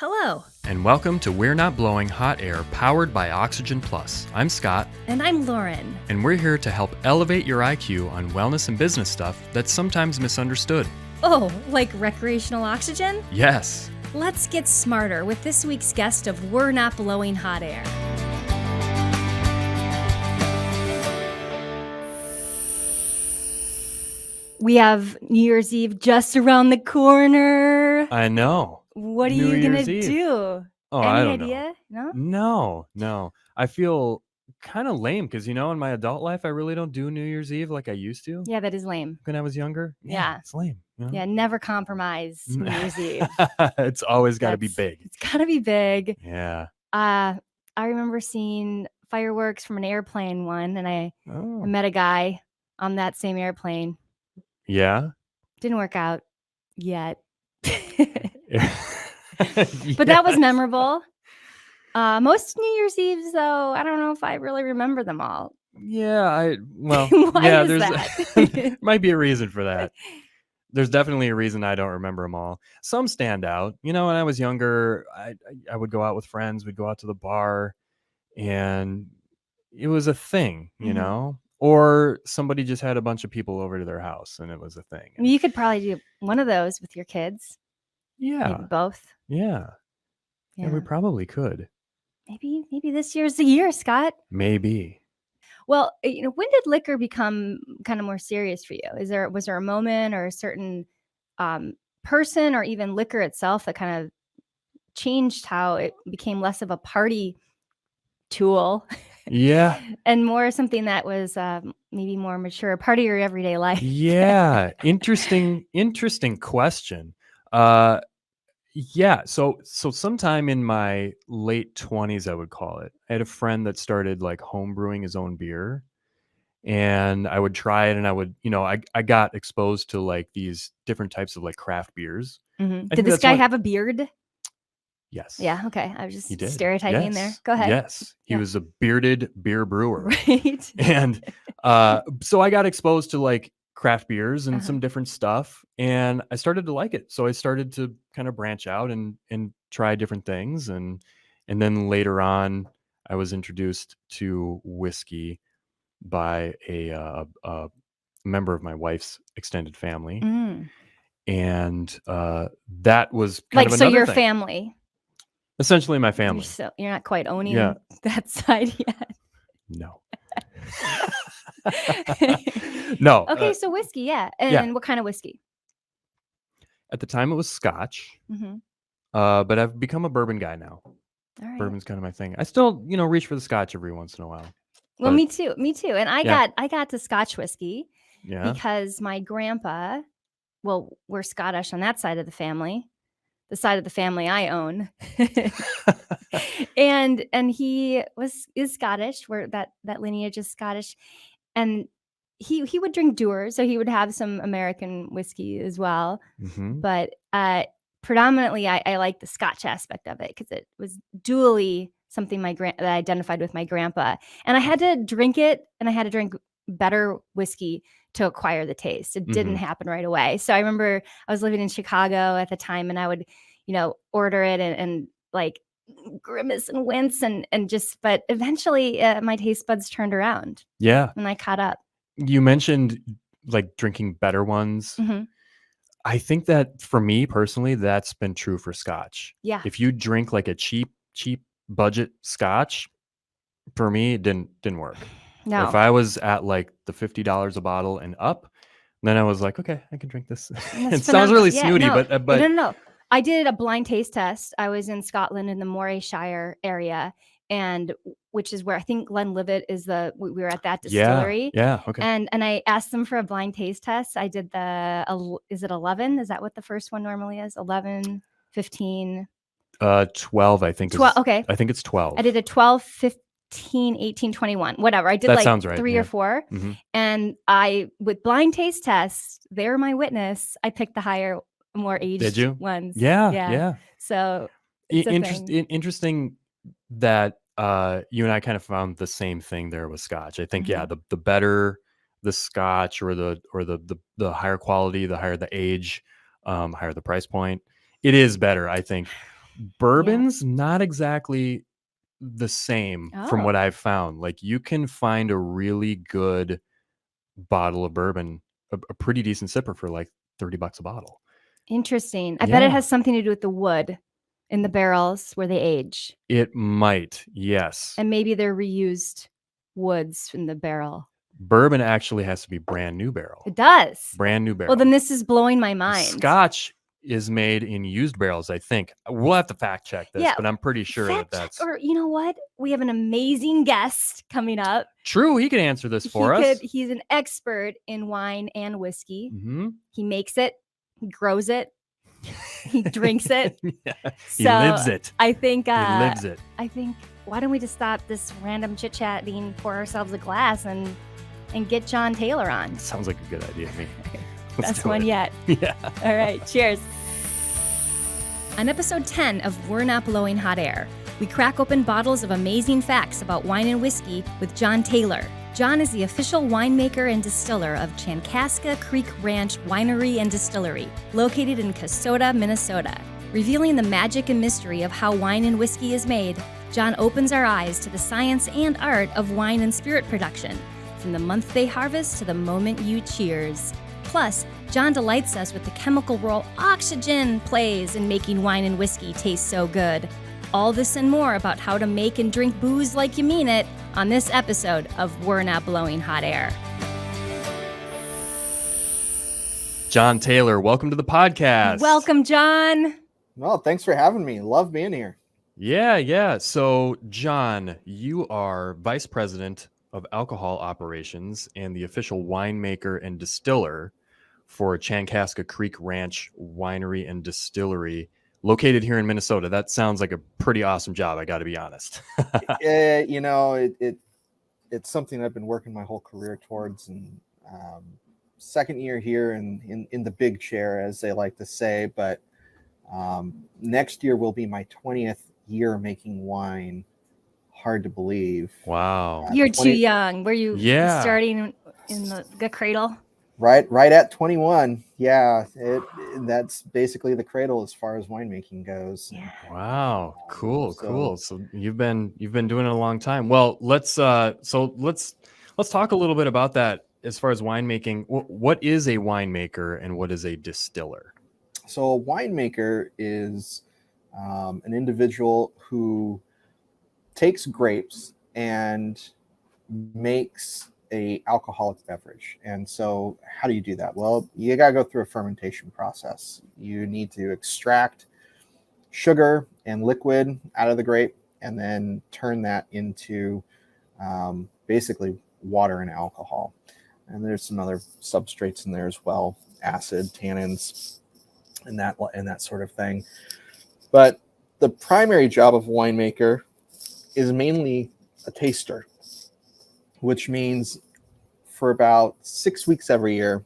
Hello. And welcome to We're Not Blowing Hot Air, powered by Oxygen Plus. I'm Scott. And I'm Lauren. And we're here to help elevate your IQ on wellness and business stuff that's sometimes misunderstood. Oh, like recreational oxygen? Yes. Let's get smarter with this week's guest of We're Not Blowing Hot Air. We have New Year's Eve just around the corner. I know. What are you going to do? Oh, Any I don't idea? know. No. I feel kind of lame because, in my adult life, I really don't do New Year's Eve like I used to. Yeah, that is lame. When I was younger. Yeah. It's lame. Yeah, never compromise New Year's Eve. It's always got to be big. It's got to be big. Yeah. I remember seeing fireworks from an airplane one, and I met a guy on that same airplane. Yeah? Didn't work out yet. Yes. But that was memorable. Most New Year's Eves, though, I don't know if I really remember them all. Yeah, Why is there's that? might be a reason for that. There's definitely a reason I don't remember them all. Some stand out. When I was younger, I would go out with friends. We'd go out to the bar, and it was a thing, Or somebody just had a bunch of people over to their house, and it was a thing. You could probably do one of those with your kids. Yeah. Maybe both. Yeah, we probably could. Maybe this year's the year, Scott. Maybe. Well, when did liquor become kind of more serious for you? Was there a moment or a certain person or even liquor itself that kind of changed how it became less of a party tool? Yeah. And more something that was maybe more mature, part of your everyday life? Yeah. Interesting question. Yeah. So sometime in my late 20s, I would call it, I had a friend that started like home brewing his own beer, and I would try it, and I would, I got exposed to like these different types of like craft beers. Mm-hmm. Did this guy have a beard? Yes. Yeah. Okay. I was just stereotyping there. Go ahead. Yes. He was a bearded beer brewer. Right. And so I got exposed to like craft beers and some different stuff, and I started to like it. So I started to kind of branch out and try different things, and then later on I was introduced to whiskey by a member of my wife's extended family. And that was kind of another your thing. Family, essentially my family. You're not quite owning that side yet. No. No. Okay, so whiskey, yeah. And what kind of whiskey? At the time, it was Scotch. But I've become a bourbon guy now. All right. Bourbon's kind of my thing. I still, reach for the Scotch every once in a while. Well, me too. And I got to Scotch whiskey because my grandpa, well, we're Scottish on that side of the family, the side of the family I own. and he is Scottish, where that lineage is Scottish. And he would drink Dewar's, so he would have some American whiskey as well. But predominantly, I like the Scotch aspect of it because it was dually something that I identified with my grandpa. And I had to drink it, and I had to drink better whiskey to acquire the taste. It didn't happen right away. So I remember I was living in Chicago at the time, and I would, order it and like grimace and wince but eventually my taste buds turned around. Yeah. And I caught up. You mentioned like drinking better ones. I think that for me personally, that's been true for Scotch. Yeah. If you drink like a cheap budget Scotch, for me, it didn't work. No. If I was at like the $50 a bottle and up, then I was like, okay, I can drink this. It sounds really snooty, but no. I did a blind taste test. I was in Scotland in the Morayshire area, and which is where I think Glenlivet is we were at that distillery. Yeah. Okay. And I asked them for a blind taste test. I did is it 11? Is that what the first one normally is? 11, 15? 12, I think. 12. Okay. I think it's 12. I did a 12, 15, 18, 21, whatever. I did that sounds right. 3 or 4. And with blind taste tests, they're my witness. I picked the higher, more aged ones. Yeah. So interesting that you and I kind of found the same thing there with Scotch. I think the better the Scotch or the higher quality, the higher the age, higher the price point, it is better, I think. Bourbon's not exactly the same from what Oh, I've found. Like you can find a really good bottle of bourbon, a pretty decent sipper for like $30 a bottle. interesting. I bet it Yeah. has something to do with the wood in the barrels where they age. It might, yes. And maybe they're reused woods in the barrel. Bourbon actually has to be brand new barrel. It does. Brand new barrel. Well, then this is blowing my mind. Scotch is made in used barrels, I think. We'll have to fact check this, Yeah, but I'm pretty sure that's Or you know what? We have an amazing guest coming up. true. He could answer this for us. He's an expert in wine and whiskey. Mm-hmm. He makes it, he grows it, he drinks it. Yeah. So He lives it. I think He lives it. I think why don't we just stop this random chit chatting, pour ourselves a glass, and get John Taylor on? Sounds like a good idea to me. Best one yet. Yeah. All right, cheers. On episode 10 of We're Not Blowing Hot Air, we crack open bottles of amazing facts about wine and whiskey with John Taylor. John is the official winemaker and distiller of Chankaska Creek Ranch Winery and Distillery, located in Kasota, Minnesota. Revealing the magic and mystery of how wine and whiskey is made, John opens our eyes to the science and art of wine and spirit production, from the month they harvest to the moment you cheers. Plus, John delights us with the chemical role oxygen plays in making wine and whiskey taste so good. All this and more about how to make and drink booze like you mean it on this episode of We're Not Blowing Hot Air. John Taylor, welcome to the podcast. Welcome, John. Well, thanks for having me. Love being here. Yeah. So, John, you are Vice President of Alcohol Operations and the official winemaker and distiller for Chankaska Creek Ranch Winery and Distillery, located here in Minnesota. That sounds like a pretty awesome job, I got to be honest. It's something I've been working my whole career towards, and second year here in the big chair, as they like to say. But next year will be my 20th year making wine. Hard to believe. Wow. You're too young. Were you Yeah. starting in the cradle? Right at 21. Yeah, that's basically the cradle as far as winemaking goes. Yeah. Wow. Cool. So- So you've been doing it a long time. Well, let's talk a little bit about that as far as winemaking. What is a winemaker and what is a distiller? So a winemaker is an individual who takes grapes and makes a alcoholic beverage. And so how do you do that? Well, you got to go through a fermentation process. You need to extract sugar and liquid out of the grape and then turn that into basically water and alcohol. And there's some other substrates in there as well, acid, tannins, and that sort of thing. But the primary job of a winemaker is mainly a taster, which means for about 6 weeks every year,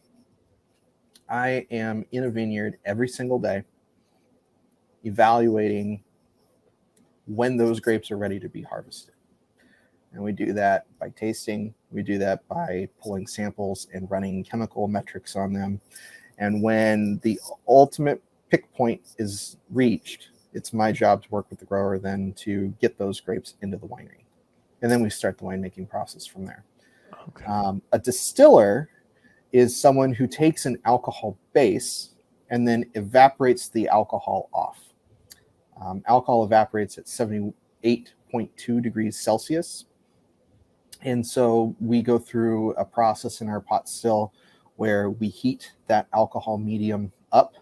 I am in a vineyard every single day, evaluating when those grapes are ready to be harvested. And we do that by tasting. We do that by pulling samples and running chemical metrics on them. And when the ultimate pick point is reached, it's my job to work with the grower then to get those grapes into the winery. And then we start the winemaking process from there. Okay. A distiller is someone who takes an alcohol base and then evaporates the alcohol off. Alcohol evaporates at 78.2 degrees Celsius. And so we go through a process in our pot still where we heat that alcohol medium up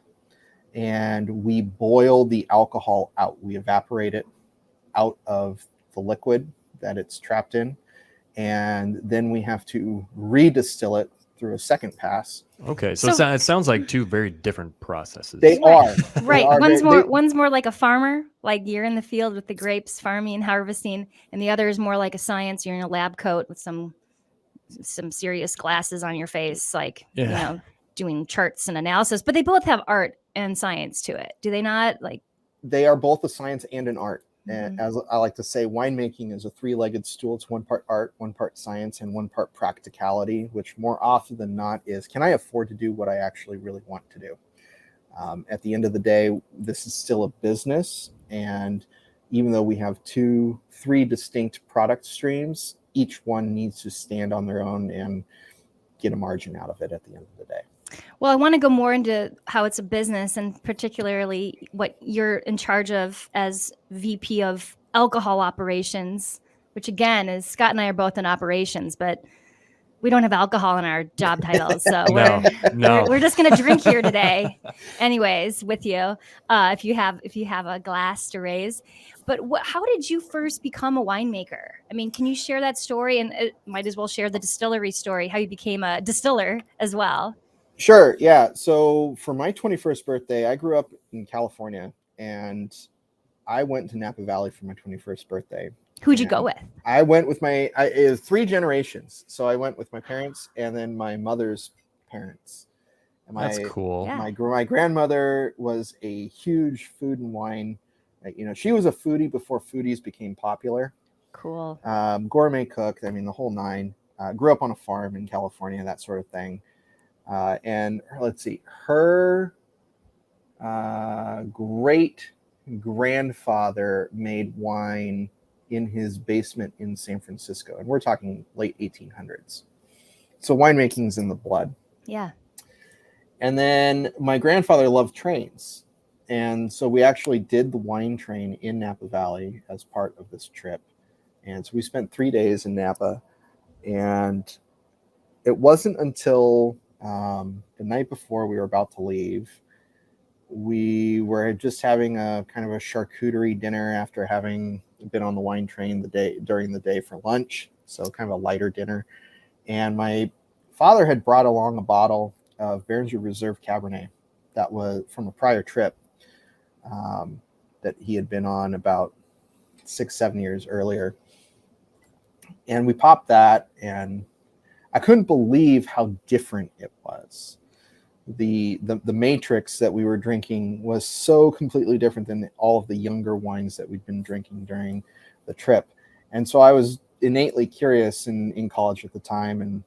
and we boil the alcohol out. We evaporate it out of the liquid that it's trapped in. And then we have to redistill it through a second pass. Okay. So it sounds like two very different processes. They are. Right. They are. One's more like a farmer, like you're in the field with the grapes, farming and harvesting, and the other is more like a science. You're in a lab coat with some serious glasses on your face, like doing charts and analysis. But they both have art and science to it, do they not? Like they are both a science and an art. And as I like to say, winemaking is a three-legged stool. It's one part art, one part science, and one part practicality, which more often than not is, can I afford to do what I actually really want to do? At the end of the day, this is still a business. And even though we have 3 distinct product streams, each one needs to stand on their own and get a margin out of it at the end of the day. Well, I want to go more into how it's a business, and particularly what you're in charge of as VP of alcohol operations, which again is Scott and I are both in operations, but we don't have alcohol in our job titles. So we're just going to drink here today anyways with you, if you have a glass to raise. But how did you first become a winemaker? I mean, can you share that story? And might as well share the distillery story, how you became a distiller as well. Sure. Yeah. So for my 21st birthday, I grew up in California, and I went to Napa Valley for my 21st birthday. Who'd you go with? I went with it was 3 generations. So I went with my parents and then my mother's parents. And that's cool. My grandmother was a huge food and wine. She was a foodie before foodies became popular. Cool. Gourmet cook. I mean, the whole 9. Grew up on a farm in California, that sort of thing. And let's see, her great grandfather made wine in his basement in San Francisco, and we're talking late 1800s. So winemaking's in the blood. Yeah. And then my grandfather loved trains, and so we actually did the wine train in Napa Valley as part of this trip. And so we spent 3 days in Napa, and it wasn't until the night before we were about to leave, we were just having a kind of a charcuterie dinner after having been on the wine train during the day for lunch. So kind of a lighter dinner. And my father had brought along a bottle of Beringer Reserve Cabernet that was from a prior trip that he had been on about 6-7 years earlier. And we popped that, and I couldn't believe how different it was. The matrix that we were drinking was so completely different than all of the younger wines that we'd been drinking during the trip. And so I was innately curious in college at the time, and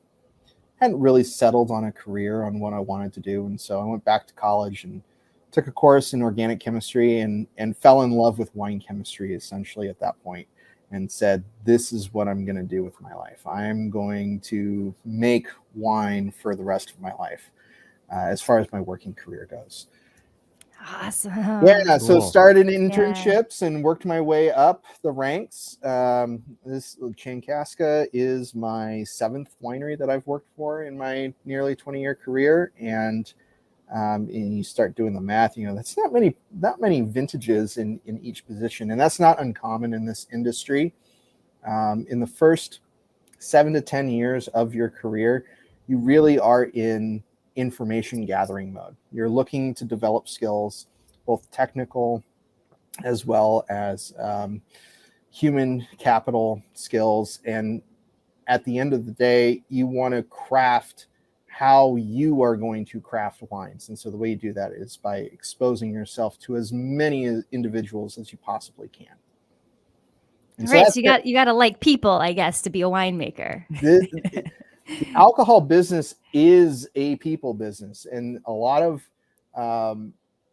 hadn't really settled on a career on what I wanted to do. And so I went back to college and took a course in organic chemistry and fell in love with wine chemistry essentially at that point, and said, this is what I'm going to do with my life. I'm going to make wine for the rest of my life, as far as my working career goes. Awesome. Yeah, cool. So started internships and worked my way up the ranks. This Chankaska is my 7th winery that I've worked for in my nearly 20-year career. And you start doing the math, that's not many vintages in each position. And that's not uncommon in this industry. In the first 7 to 10 years of your career, you really are in information gathering mode. You're looking to develop skills, both technical as well as human capital skills. And at the end of the day, you want to craft how you are going to craft wines. And so the way you do that is by exposing yourself to as many individuals as you possibly can. And right. So you got to like people, I guess, to be a winemaker. The alcohol business is a people business. And a lot of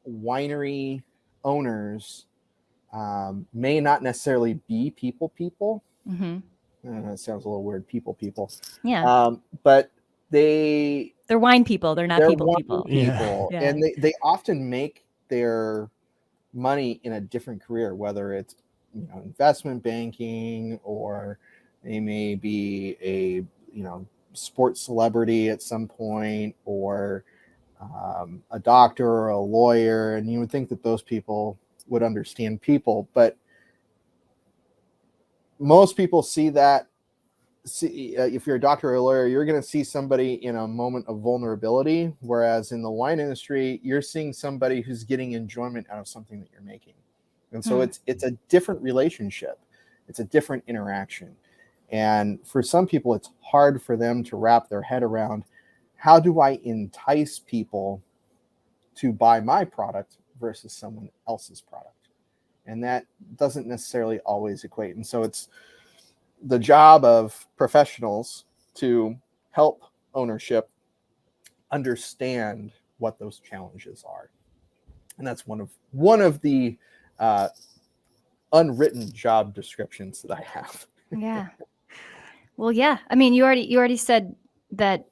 winery owners may not necessarily be people. Mm-hmm. That sounds a little weird, people. Yeah. But they're wine people. They're not people. Yeah. Yeah. And they often make their money in a different career, whether it's investment banking, or they may be a sports celebrity at some point, or a doctor or a lawyer. And you would think that those people would understand people, but most people see if you're a doctor or a lawyer, you're going to see somebody in a moment of vulnerability, whereas in the wine industry, you're seeing somebody who's getting enjoyment out of something that you're making. And so it's a different relationship. It's a different interaction. And for some people, it's hard for them to wrap their head around, how do I entice people to buy my product versus someone else's product? And that doesn't necessarily always equate. And so it's the job of professionals to help ownership understand what those challenges are. And that's one of the unwritten job descriptions that I have. Yeah. Well, yeah. I mean, you already said that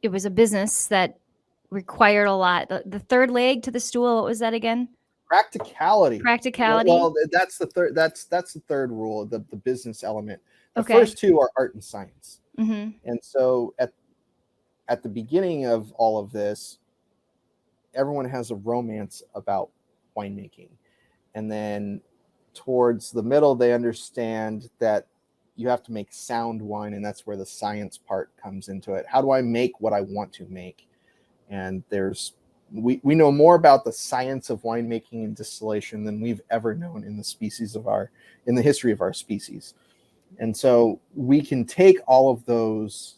it was a business that required a lot. The third leg to the stool, what was that again? Practicality. Practicality. Well, that's the third. That's the third rule, the business element. The Okay. first two are art and science. Mm-hmm. And so at the beginning of all of this, everyone has a romance about winemaking, and then towards the middle, they understand that you have to make sound wine, and that's where the science part comes into it. How do I make what I want to make? And we know more about the science of winemaking and distillation than we've ever known in the history of our species. And so we can take all of those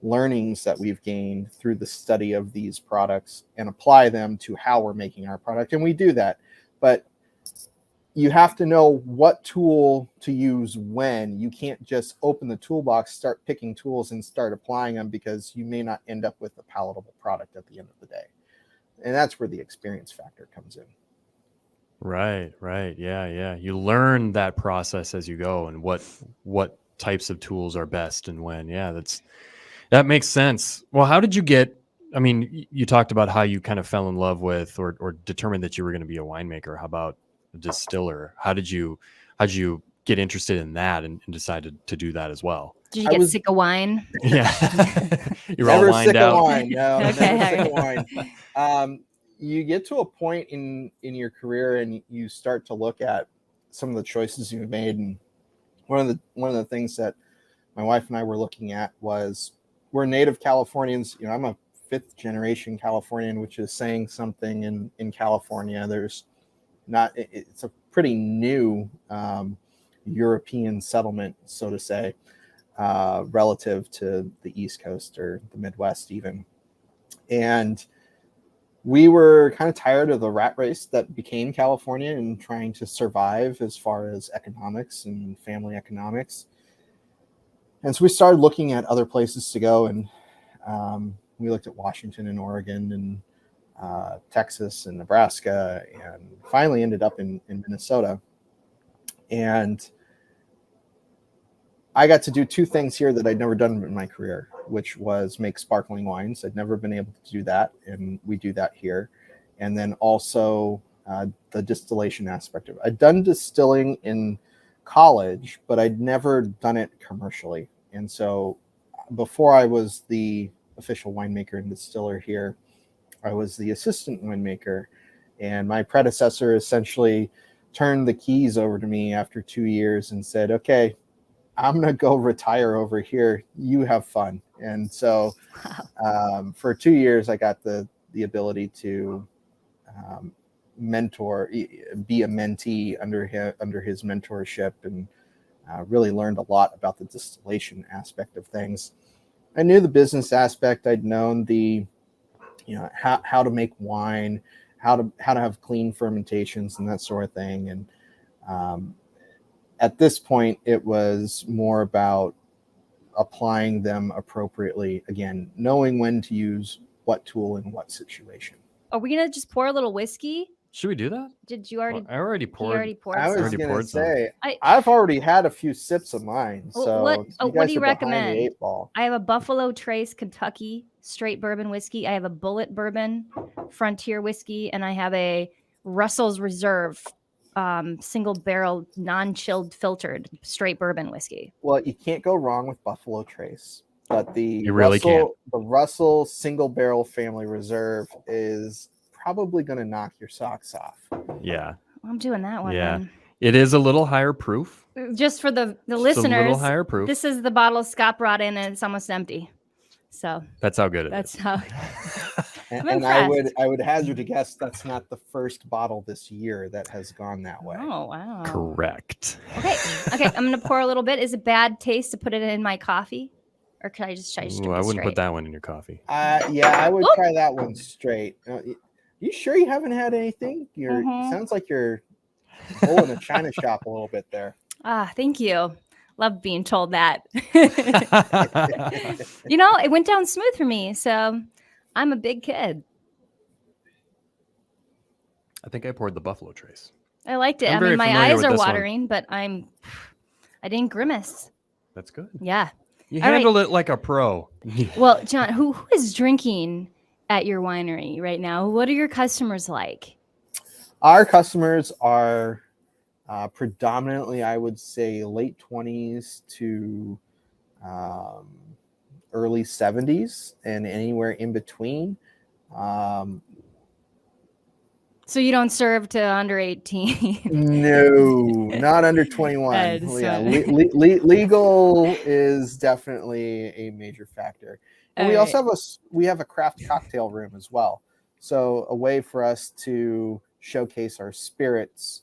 learnings that we've gained through the study of these products and apply them to how we're making our product. And we do that, but you have to know what tool to use when. You can't just open the toolbox, start picking tools and start applying them, because you may not end up with a palatable product at the end of the day. And that's where the experience factor comes in. Right. Yeah. You learn that process as you go, and what types of tools are best and when. Yeah, that makes sense. Well, how did you get, I mean, you talked about how you kind of fell in love with or determined that you were going to be a winemaker. How about a distiller? How did you get interested in that and decided to do that as well? Did you get sick of wine? Yeah. You're never all wined sick out. of wine. No, Okay, never sick of wine. You get to a point in your career and you start to look at some of the choices you've made. And one of the things that my wife and I were looking at was, we're native Californians. You know, I'm a 5th generation Californian, which is saying something in California. It's a pretty new European settlement, so to say, relative to the East Coast or the Midwest even. And we were kind of tired of the rat race that became California and trying to survive as far as economics and family economics. And so we started looking at other places to go, and we looked at Washington and Oregon and Texas and Nebraska, and finally ended up in Minnesota. And I got to do 2 things here that I'd never done in my career, which was make sparkling wines. I'd never been able to do that, and we do that here. And then also the distillation aspect of it. I'd done distilling in college, but I'd never done it commercially. And so before I was the official winemaker and distiller here, I was the assistant winemaker, and my predecessor essentially turned the keys over to me after 2 years and said, okay, I'm going to go retire over here. You have fun. And so for 2 years, I got the ability to mentor, be a mentee under his mentorship, and really learned a lot about the distillation aspect of things. I knew the business aspect. I'd known how to make wine, how to have clean fermentations and that sort of thing. And at this point, it was more about applying them appropriately. Again, knowing when to use what tool in what situation. Are we gonna just pour a little whiskey? Should we do that? Did you already? Well, I already poured. You already poured. I was some. going to say, I- I've already had a few sips of mine. So what do you are behind the recommend? 8 ball. I have a Buffalo Trace Kentucky straight bourbon whiskey. I have a Bullet Bourbon Frontier whiskey, and I have a Russell's Reserve single barrel non-chilled filtered straight bourbon whiskey. Well, you can't go wrong with Buffalo Trace, but You really the Russell single barrel family reserve is probably going to knock your socks off. Yeah. I'm doing that one. Yeah. Then. It is a little higher proof. Just for the Just listeners, a little higher proof. this is the bottle Scott brought in, and it's almost empty. So that's how good it that's is. how. And I would hazard a guess that's not the first bottle this year that has gone that way. Oh wow! Correct. Okay. I'm gonna pour a little bit. Is it bad taste to put it in my coffee, or can I just try to drink Ooh, I it wouldn't straight? put that one in your coffee. Yeah, I would try that one straight. You sure you haven't had anything? Sounds like you're in a china shop a little bit there. Thank you. Love being told that. It went down smooth for me, so I'm a big kid. I think I poured the Buffalo Trace. I liked it. I'm I very mean, my familiar eyes with are this one. watering, but I didn't grimace. That's good. Yeah. You All right. handled it like a pro. Well, John, who is drinking at your winery right now? What are your customers like? Our customers are predominantly, I would say, late 20s to early 70s and anywhere in between. So you don't serve to under 18? No, not under 21. Well, yeah, legal is definitely a major factor. And we also have a craft cocktail room as well. So a way for us to showcase our spirits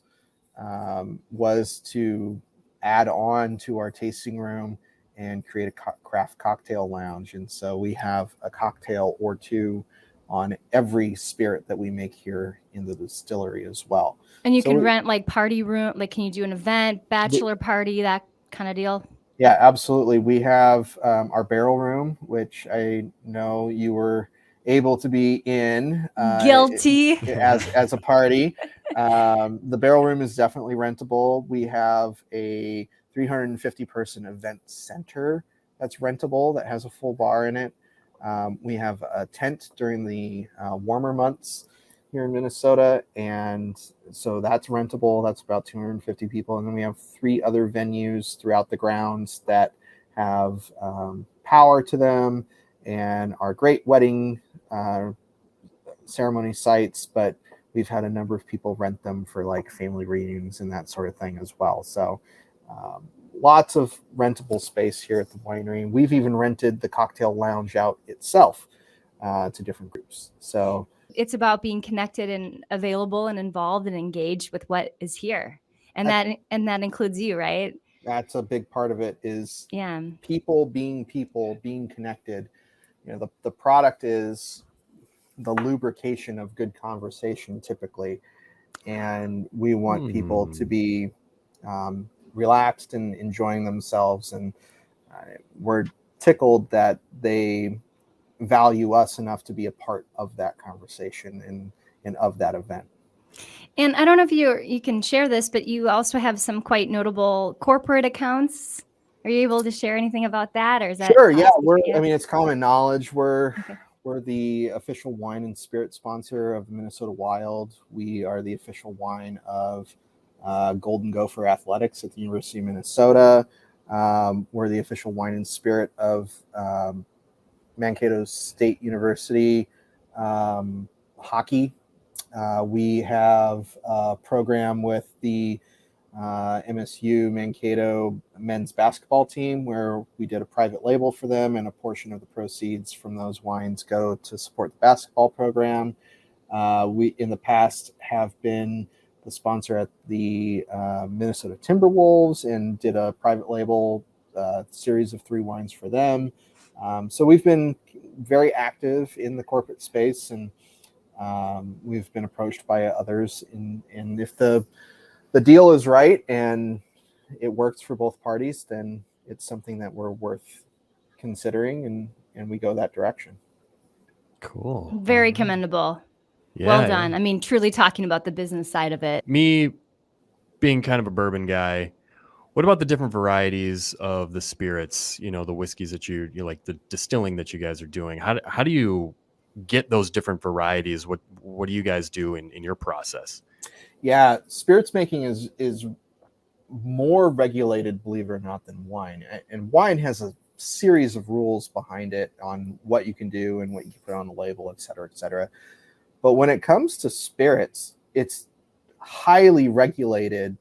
was to add on to our tasting room and create a craft cocktail lounge. And so we have a cocktail or two on every spirit that we make here in the distillery as well. And you can rent like party room, like can you do an event, bachelor party, that kind of deal? Yeah, absolutely. We have our barrel room, which I know you were able to be in. Guilty. As a party. The barrel room is definitely rentable. We have a 350 person event center that's rentable that has a full bar in it. We have a tent during the warmer months here in Minnesota, and so that's rentable. That's about 250 people. And then we have 3 other venues throughout the grounds that have power to them and are great wedding ceremony sites, but we've had a number of people rent them for like family reunions and that sort of thing as well. So lots of rentable space here at the winery. We've even rented the cocktail lounge out itself to different groups. So it's about being connected and available and involved and engaged with what is here. And that includes you, right? That's a big part of it is people being connected. You know, the product is the lubrication of good conversation typically. And we want people to be relaxed and enjoying themselves. And we're tickled that they value us enough to be a part of that conversation and of that event. And I don't know if you can share this, but you also have some quite notable corporate accounts. Are you able to share anything about that, or is that sure? Yeah, I mean, it's common knowledge. We're the official wine and spirit sponsor of Minnesota Wild. We are the official wine of Golden Gopher Athletics at the University of Minnesota. We're the official wine and spirit of Mankato State University hockey. We have a program with the MSU Mankato men's basketball team where we did a private label for them, and a portion of the proceeds from those wines go to support the basketball program. We in the past have been the sponsor at the Minnesota Timberwolves and did a private label series of 3 wines for them. So we've been very active in the corporate space, and we've been approached by others. And if the deal is right and it works for both parties, then it's something that we're worth considering, and we go that direction. Cool. Very commendable. Yeah, well done. Yeah. I mean, truly talking about the business side of it. Me being kind of a bourbon guy, what about the different varieties of the spirits, you know, the whiskeys that you like, the distilling that you guys are doing? How do you get those different varieties? What do you guys do in your process? Yeah, spirits making is more regulated, believe it or not, than wine. And wine has a series of rules behind it on what you can do and what you can put on the label, et cetera, et cetera. But when it comes to spirits, it's highly regulated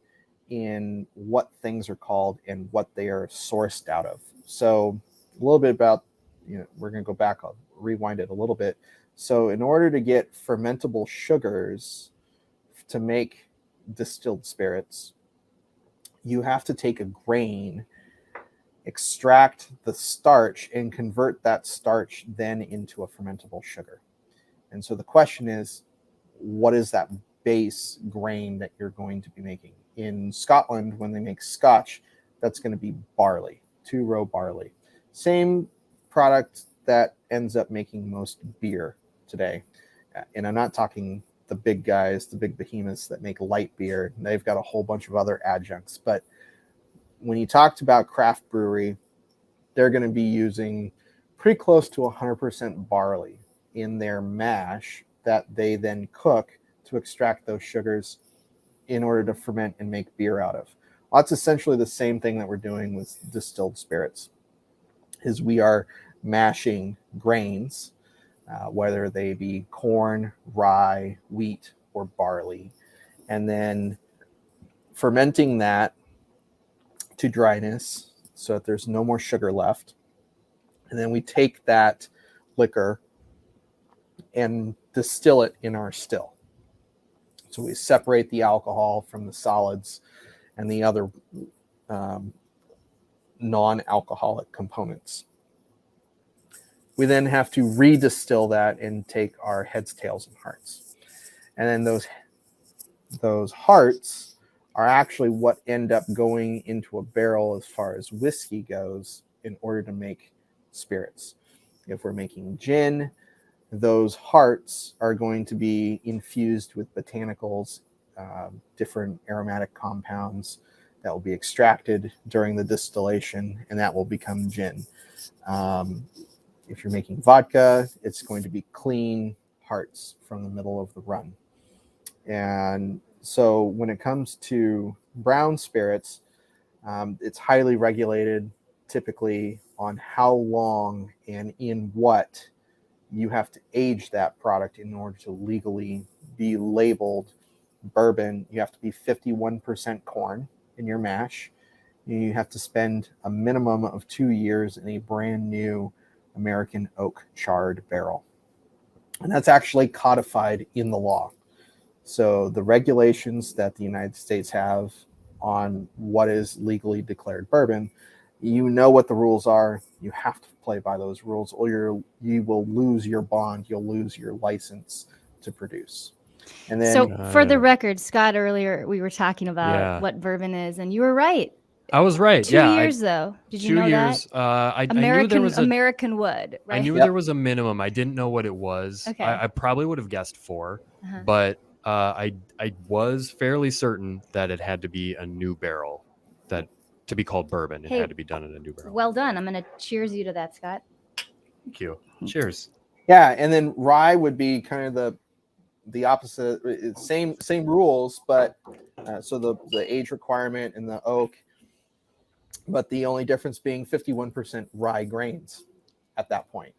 in what things are called and what they are sourced out of. So a little bit about, you know, we're going to go back, I'll rewind it a little bit. So in order to get fermentable sugars to make distilled spirits, you have to take a grain, extract the starch, and convert that starch then into a fermentable sugar. And so the question is, what is that base grain that you're going to be making? In Scotland, when they make Scotch, that's going to be barley, 2-row barley. Same product that ends up making most beer today. And I'm not talking the big guys, the big behemoths that make light beer. And they've got a whole bunch of other adjuncts. But when you talked about craft brewery, they're going to be using pretty close to 100% barley in their mash that they then cook to extract those sugars in order to ferment and make beer out of. Well, that's essentially the same thing that we're doing with distilled spirits, is we are mashing grains, whether they be corn, rye, wheat, or barley, and then fermenting that to dryness so that there's no more sugar left. And then we take that liquor and distill it in our still. So we separate the alcohol from the solids and the other non-alcoholic components. We then have to redistill that and take our heads, tails, and hearts. And then those hearts are actually what end up going into a barrel as far as whiskey goes in order to make spirits. If we're making gin, those hearts are going to be infused with botanicals, different aromatic compounds that will be extracted during the distillation, and that will become gin. If you're making vodka, it's going to be clean hearts from the middle of the run. And so when it comes to brown spirits, it's highly regulated, typically on how long and in what you have to age that product in order to legally be labeled bourbon. You have to be 51% corn in your mash. You have to spend a minimum of 2 years in a brand new American oak charred barrel. And that's actually codified in the law. So the regulations that the United States have on what is legally declared bourbon, you know what the rules are. You have to play by those rules, or you will lose your bond. You'll lose your license to produce. And then, so for the record, Scott, earlier we were talking about what bourbon is, and you were right. I was right. 2 years though. Did you know that? I knew there was American wood, right? I knew there was a minimum. I didn't know what it was. Okay. I probably would have guessed 4, but I was fairly certain that it had to be a new barrel, that to be called bourbon, it had to be done in a new barrel. Well done. I'm going to cheers you to that, Scott. Thank you. Cheers. Yeah, and then rye would be kind of the opposite. Same rules, but so the age requirement in the oak, but the only difference being 51% rye grains at that point.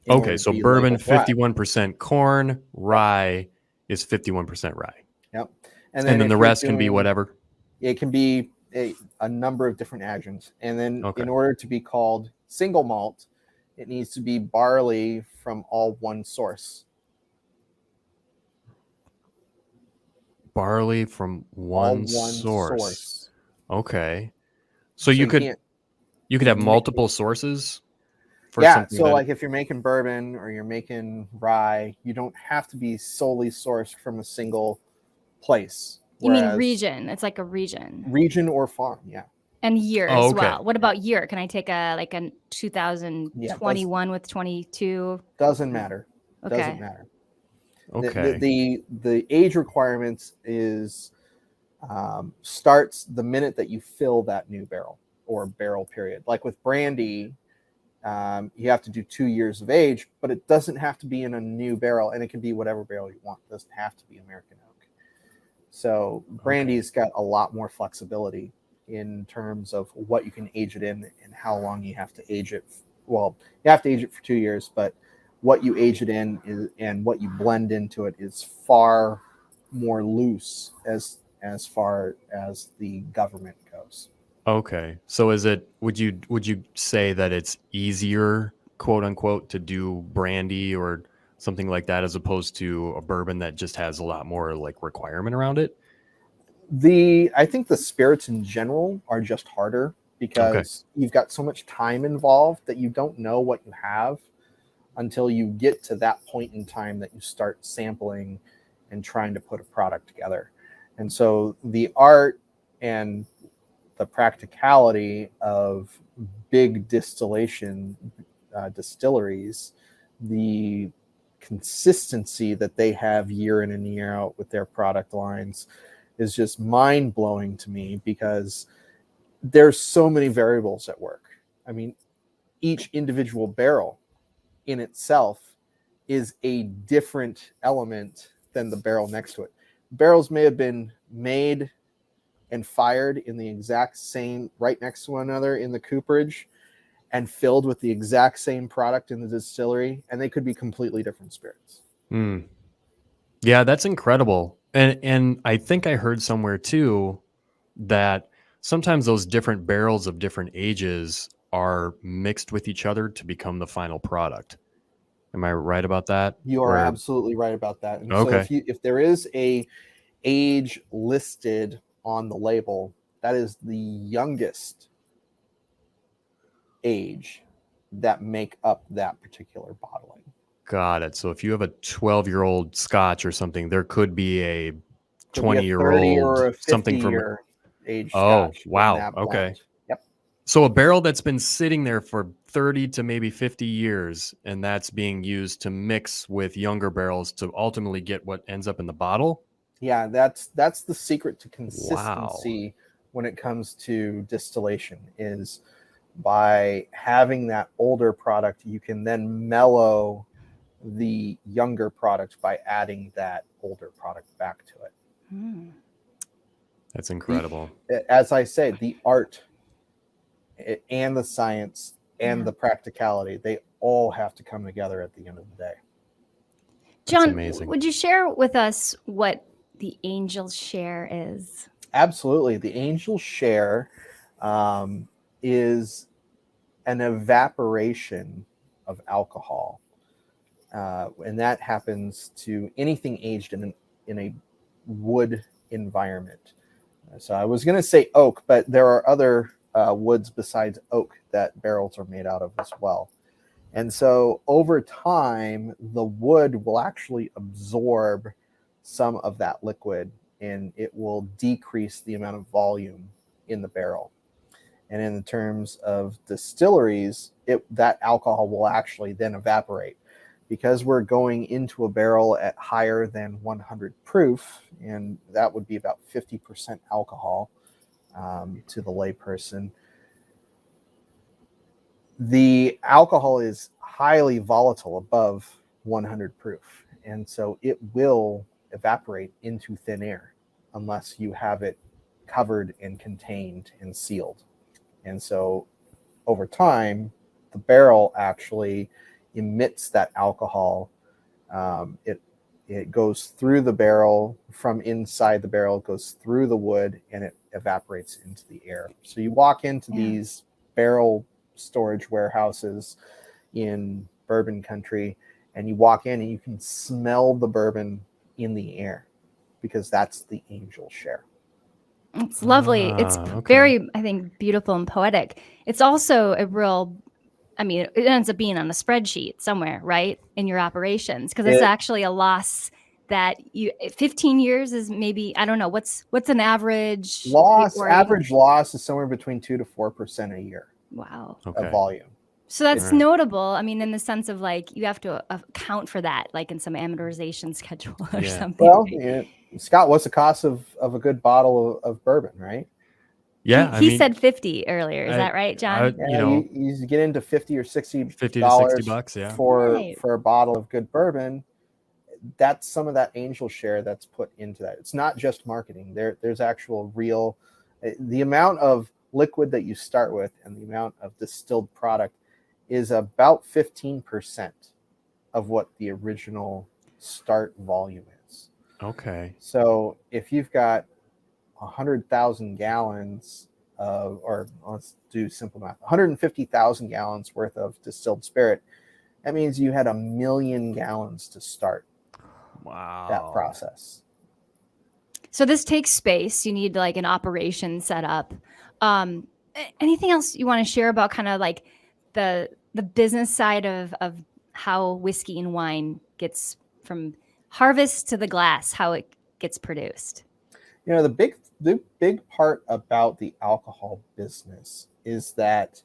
Okay, so bourbon 51% corn, rye is 51% rye. Yep. And then the rest can be whatever. It can be a number of different adjuncts. And then in order to be called single malt, it needs to be barley from all one source. Barley from one source. Okay. So you could have multiple sources for something. So like if you're making bourbon or you're making rye, you don't have to be solely sourced from a single place. You mean region? It's like a region. Region or farm, yeah. And year as well. What about year? Can I take a 2021 with 22? Doesn't matter. Okay. Doesn't matter. Okay. The age requirements is starts the minute that you fill that new barrel or barrel period. Like with brandy, you have to do 2 years of age, but it doesn't have to be in a new barrel, and it can be whatever barrel you want. It doesn't have to be American oak. So brandy's got a lot more flexibility in terms of what you can age it in and how long you have to age it. Well, you have to age it for 2 years, but what you age it in is, and what you blend into it is far more loose as far as the government goes. Okay. So would you say that it's easier, quote unquote, to do brandy or something like that as opposed to a bourbon that just has a lot more like requirement around it? I think the spirits in general are just harder because you've got so much time involved that you don't know what you have until you get to that point in time that you start sampling and trying to put a product together. And so the art and the practicality of big distillation distilleries, the consistency that they have year in and year out with their product lines is just mind blowing to me, because there's so many variables at work. I mean, each individual barrel in itself is a different element than the barrel next to it. Barrels may have been made and fired in the exact same, right next to one another in the cooperage, and filled with the exact same product in the distillery, and they could be completely different spirits. Yeah, that's incredible. And I think I heard somewhere too that sometimes those different barrels of different ages are mixed with each other to become the final product. Am I right about that? You are absolutely right about that. And so Okay. if there is a age listed on the label, that is the youngest age that make up that particular bottling. Got it. So if you have a 12-year-old Scotch or something, there could be a Could be a 20-year-old or a something from. 50-year age Oh, Scotch. wow. In that Okay. blend. Yep. So a barrel that's been sitting there for 30 to maybe 50 years, and that's being used to mix with younger barrels to ultimately get what ends up in the bottle. Yeah, that's the secret to consistency when it comes to distillation, is by having that older product, you can then mellow the younger product by adding that older product back to it. That's incredible. As I say, the art and the science and the practicality, they all have to come together at the end of the day. John, would you share with us what the angel share is? Absolutely. The angel share is an evaporation of alcohol. And that happens to anything aged in a wood environment. So I was going to say oak, but there are other woods besides oak that barrels are made out of as well. And so over time, the wood will actually absorb some of that liquid, and it will decrease the amount of volume in the barrel. And in the terms of distilleries, that alcohol will actually then evaporate, because we're going into a barrel at higher than 100 proof, and that would be about 50% alcohol to the layperson. The alcohol is highly volatile above 100 proof, and so it will evaporate into thin air unless you have it covered and contained and sealed. And so over time, the barrel actually emits that alcohol. It goes through the barrel, from inside the barrel, it goes through the wood, and it evaporates into the air. So you walk into these barrel storage warehouses in bourbon country, and you walk in and you can smell the bourbon in the air, because that's the angel share. It's lovely. It's very, I think, beautiful and poetic. It's also a real, I mean, it ends up being on a spreadsheet somewhere, right, in your operations, because it's actually a loss that 15 years is maybe, I don't know, what's an average loss? Average loss is somewhere between 2 to 4% a year. Wow. Of volume. So that's notable. I mean, in the sense of like, you have to account for that, like in some amortization schedule or something. Well, Scott, what's the cost of a good bottle of bourbon, right? Yeah, he said 50 earlier. Is that right, John? You get into 50 or 60 $50 to $60, yeah, for a bottle of good bourbon. That's some of that angel share that's put into that. It's not just marketing. There's actual real, the amount of liquid that you start with and the amount of distilled product is about 15% of what the original start volume is. Okay. So if you've got 100,000 gallons or let's do simple math, 150,000 gallons worth of distilled spirit, that means you had 1 million gallons to start that process. So this takes space. You need like an operation set up. Anything else you want to share about kind of like the business side of how whiskey and wine gets from harvest to the glass, how it gets produced? The big part about the alcohol business is that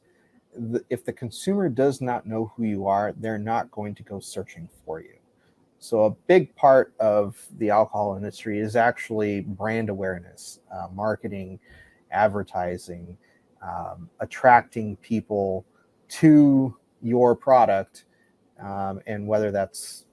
if the consumer does not know who you are, they're not going to go searching for you. So a big part of the alcohol industry is actually brand awareness, marketing, advertising, attracting people to your product, and whether that's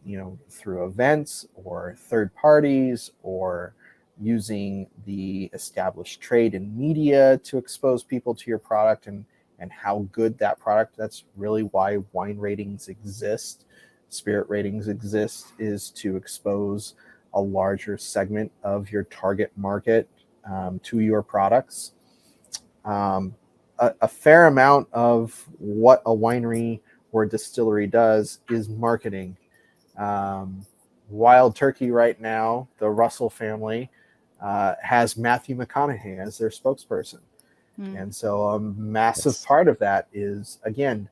through events or third parties or using the established trade and media to expose people to your product and how good that product. That's really why wine ratings exist, spirit ratings exist, is to expose a larger segment of your target market to your products. A fair amount of what a winery or distillery does is marketing. Wild Turkey right now, the Russell family has Matthew McConaughey as their spokesperson. And so a massive part of that is, again,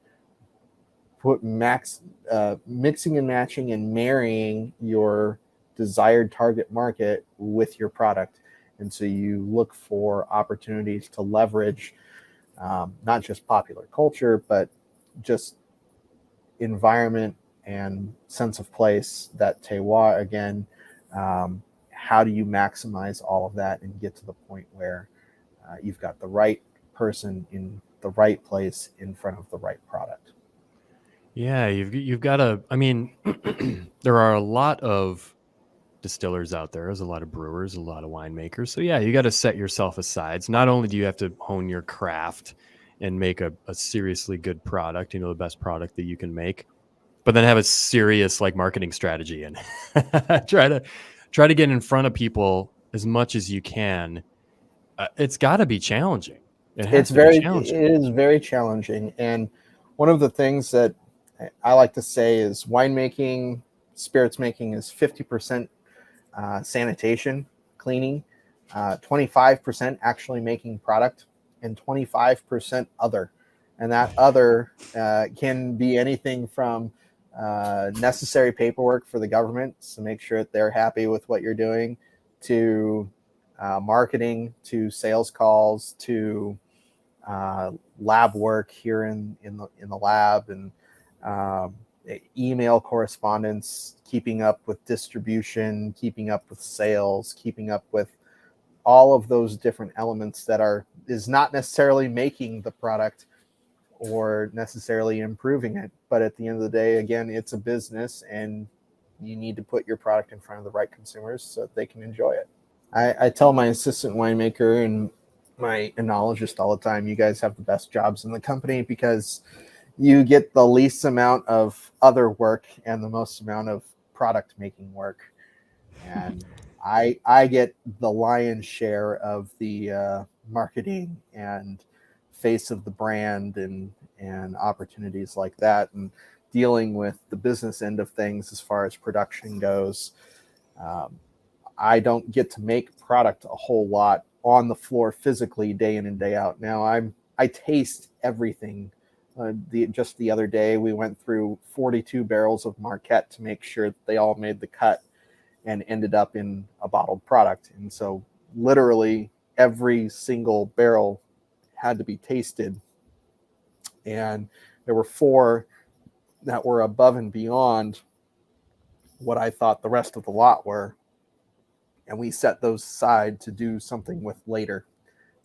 mixing and matching and marrying your desired target market with your product. And so you look for opportunities to leverage not just popular culture, but just environment and sense of place, that terroir again. How do you maximize all of that and get to the point where you've got the right person in the right place in front of the right product? Yeah, you've got to, I mean, there are a lot of distillers out there. There's a lot of brewers, a lot of winemakers. So yeah, you got to set yourself aside. So not only do you have to hone your craft and make a seriously good product, the best product that you can make, but then have a serious like marketing strategy and try to get in front of people as much as you can. It's got to be challenging. It has to be challenging. It is very challenging. And one of the things that I like to say is winemaking, spirits making is 50% sanitation, cleaning, 25% actually making product, and 25% other. And that other can be anything from necessary paperwork for the government to make sure that they're happy with what you're doing, to marketing, to sales calls, to lab work here in the lab, and email correspondence, keeping up with distribution, keeping up with sales, keeping up with all of those different elements that is not necessarily making the product or necessarily improving it. But at the end of the day, again, it's a business and you need to put your product in front of the right consumers so that they can enjoy it. I tell my assistant winemaker and my enologist all the time, you guys have the best jobs in the company because you get the least amount of other work and the most amount of product making work. And I get the lion's share of the marketing and face of the brand and opportunities like that, and dealing with the business end of things as far as production goes. I don't get to make product a whole lot on the floor physically day in and day out. Now I taste everything. Just the other day, we went through 42 barrels of Marquette to make sure that they all made the cut and ended up in a bottled product. And so literally every single barrel had to be tasted. And there were 4 that were above and beyond what I thought the rest of the lot were. And we set those aside to do something with later.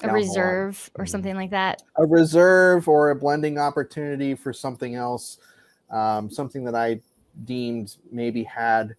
A reserve or something like that. A reserve or a blending opportunity for something else. Something that I deemed maybe had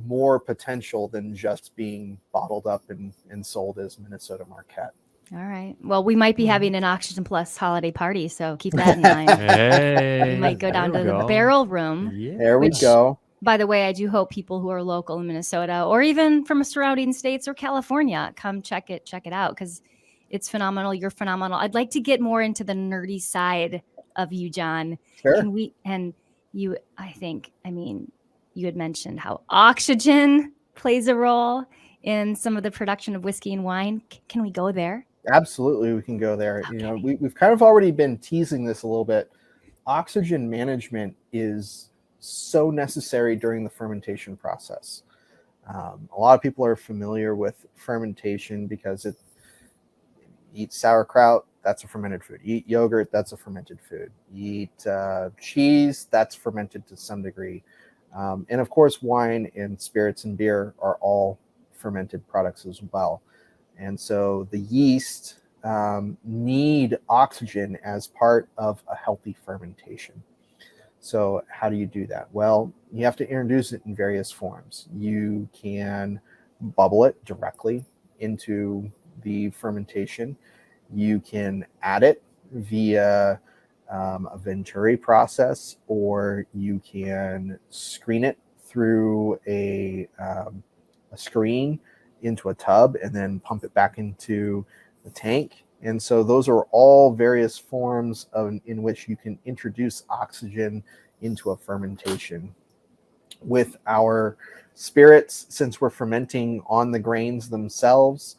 more potential than just being bottled up and sold as Minnesota Marquette. All right. Well, we might be having an Oxygen Plus holiday party, so keep that in mind. Hey, we might go down to the barrel room. Yeah. There we go. By the way, I do hope people who are local in Minnesota or even from surrounding states or California come check it out, because it's phenomenal. You're phenomenal. I'd like to get more into the nerdy side of you, John. Sure. Can we? And you, I mean, you had mentioned how oxygen plays a role in some of the production of whiskey and wine. Can we go there? Absolutely, we can go there. Okay. We've kind of already been teasing this a little bit. Oxygen management is so necessary during the fermentation process. A lot of people are familiar with fermentation because you eat sauerkraut, that's a fermented food. You eat yogurt, that's a fermented food. You eat cheese, that's fermented to some degree. And of course, wine and spirits and beer are all fermented products as well. And so the yeast need oxygen as part of a healthy fermentation. So how do you do that? Well, you have to introduce it in various forms. You can bubble it directly into the fermentation. You can add it via a Venturi process, or you can screen it through a screen into a tub and then pump it back into the tank. And so those are all various forms in which you can introduce oxygen into a fermentation. With our spirits, since we're fermenting on the grains themselves,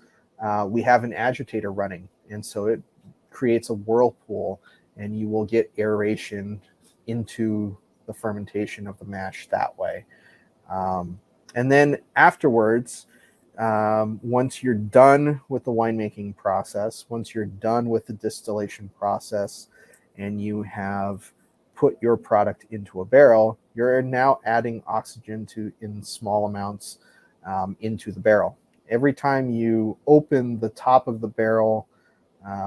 we have an agitator running. And so it creates a whirlpool, and you will get aeration into the fermentation of the mash that way. And then afterwards, once you're done with the winemaking process, once you're done with the distillation process, and you have put your product into a barrel, you're now adding oxygen in small amounts into the barrel. Every time you open the top of the barrel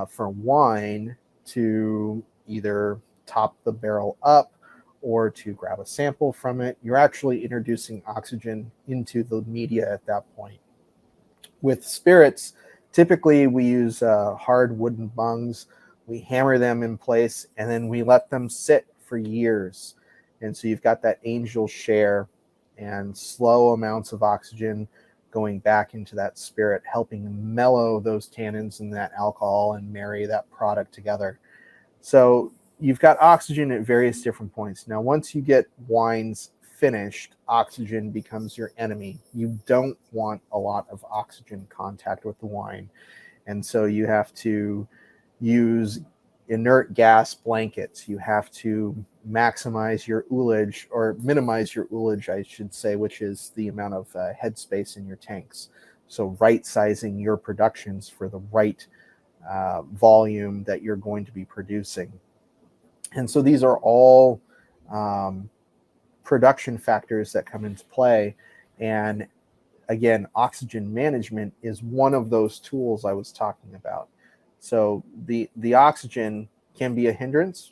for wine to either top the barrel up or to grab a sample from it, you're actually introducing oxygen into the media at that point. With spirits, typically we use hard wooden bungs. We hammer them in place, and then we let them sit for years. And so you've got that angel share and slow amounts of oxygen going back into that spirit, helping mellow those tannins and that alcohol and marry that product together. So you've got oxygen at various different points. Now, once you get wines finished, oxygen becomes your enemy. You don't want a lot of oxygen contact with the wine. And so you have to use inert gas blankets. You have to maximize your ullage, or minimize your ullage, I should say, which is the amount of headspace in your tanks. So right sizing your productions for the right volume that you're going to be producing. And so these are all production factors that come into play. And again, oxygen management is one of those tools I was talking about. So the oxygen can be a hindrance,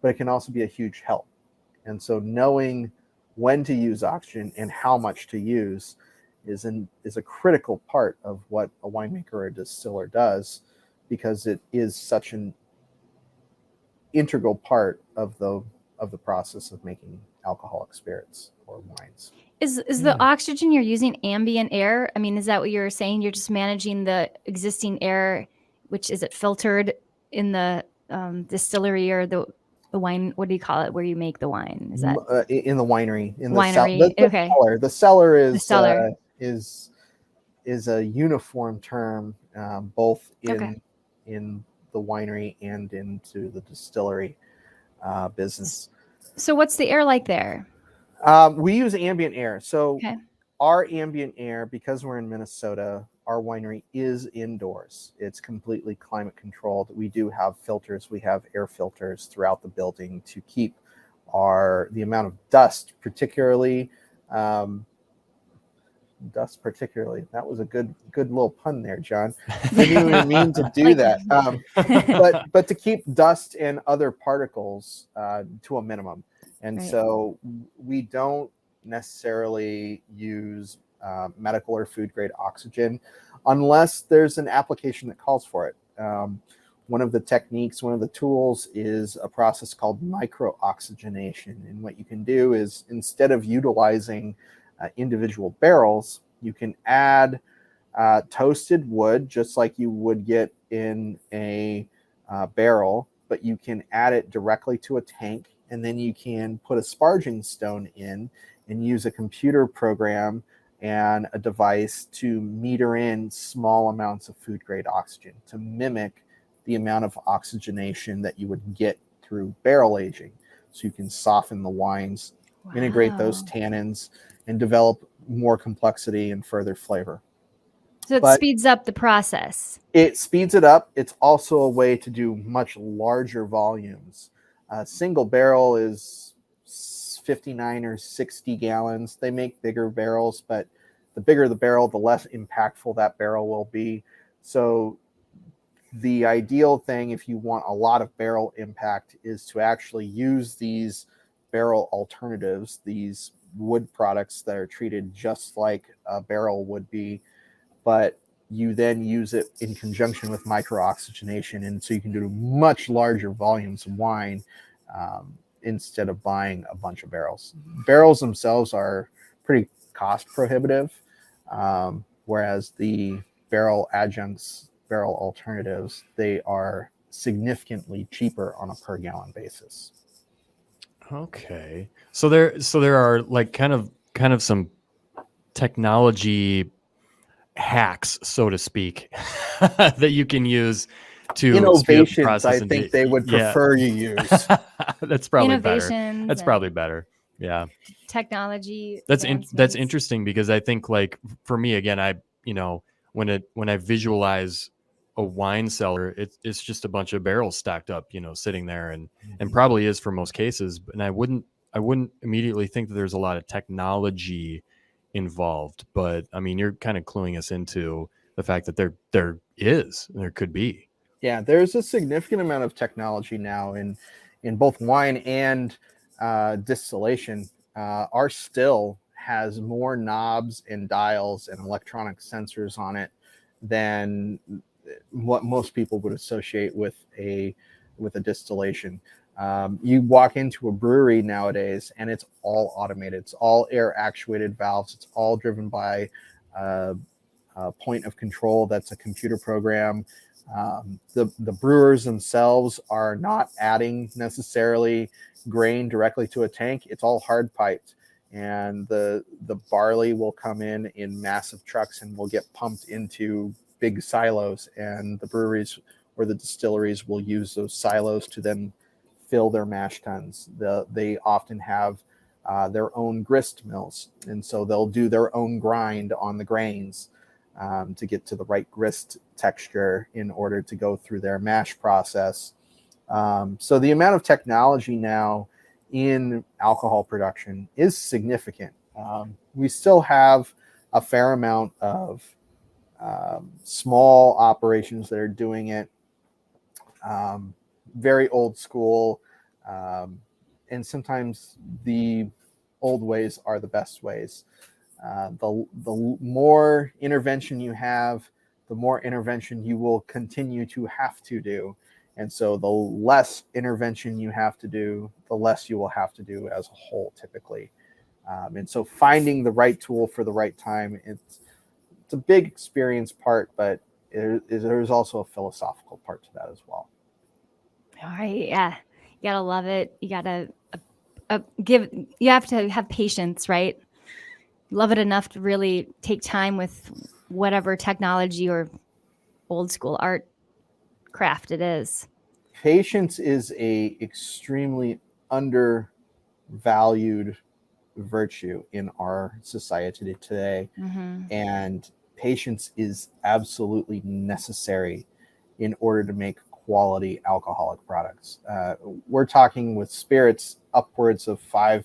but it can also be a huge help. And so knowing when to use oxygen and how much to use is a critical part of what a winemaker or a distiller does, because it is such an integral part of the process of making alcoholic spirits or wines. Is the oxygen you're using ambient air? I mean, is that what you're saying? You're just managing the existing air, which is it filtered in the distillery or the wine? What do you call it? Where you make the wine? Is that in the winery? In winery? The cellar. The cellar is the cellar. Is a uniform term, both in the winery and into the distillery business. So what's the air like there? We use ambient air. So our ambient air, because we're in Minnesota, our winery is indoors. It's completely climate controlled. We do have filters. We have air filters throughout the building to keep the amount of dust, particularly. That was a good little pun there, John. I didn't even mean to do that. But to keep dust and other particles to a minimum. And so we don't necessarily use medical or food grade oxygen unless there's an application that calls for it. One of the techniques, one of the tools is a process called micro-oxygenation. And what you can do is, instead of utilizing individual barrels, you can add toasted wood, just like you would get in a barrel, but you can add it directly to a tank, and then you can put a sparging stone in and use a computer program and a device to meter in small amounts of food grade oxygen to mimic the amount of oxygenation that you would get through barrel aging. So you can soften the wines, integrate those tannins, and develop more complexity and further flavor. So it speeds up the process. It speeds it up. It's also a way to do much larger volumes. A single barrel is 59 or 60 gallons. They make bigger barrels, but the bigger the barrel, the less impactful that barrel will be. So the ideal thing, if you want a lot of barrel impact, is to actually use these barrel alternatives, these wood products that are treated just like a barrel would be, but you then use it in conjunction with micro-oxygenation, and so you can do much larger volumes of wine instead of buying a bunch of barrels. Barrels themselves are pretty cost prohibitive, whereas the barrel adjuncts, barrel alternatives, they are significantly cheaper on a per gallon basis. Okay. So there are like kind of some technology hacks, so to speak, that you can use to speed up the Innovations, process. I think they would prefer you use. That's probably better. Innovations. That's probably better. Yeah. Technology. That's advancements. interesting, because I think, like, for me, again, when I visualize a wine cellar, it's just a bunch of barrels stacked up, sitting there, and probably is for most cases. And I wouldn't immediately think that there's a lot of technology involved, but I mean, you're kind of cluing us into the fact that there could be. Yeah, there's a significant amount of technology now in both wine and distillation. Our still has more knobs and dials and electronic sensors on it than what most people would associate with a distillation. You walk into a brewery nowadays and it's all automated. It's all air actuated valves. It's all driven by a point of control that's a computer program. The brewers themselves are not adding necessarily grain directly to a tank. It's all hard piped, and the barley will come in massive trucks and will get pumped into big silos, and the breweries or the distilleries will use those silos to then fill their mash tuns. They often have their own grist mills, and so they'll do their own grind on the grains to get to the right grist texture in order to go through their mash process. So the amount of technology now in alcohol production is significant. We still have a fair amount of small operations that are doing it very old school, and sometimes the old ways are the best ways. The more intervention you have, the more intervention you will continue to have to do. And so the less intervention you have to do, the less you will have to do as a whole, typically. And so finding the right tool for the right time, it's a big experience part, but there's also a philosophical part to that as well. All right. Yeah. You got to love it. You got to you have to have patience, right? Love it enough to really take time with whatever technology or old school art craft it is. Patience is a extremely undervalued virtue in our society today. Mm-hmm. And patience is absolutely necessary in order to make quality alcoholic products. We're talking with spirits upwards of 5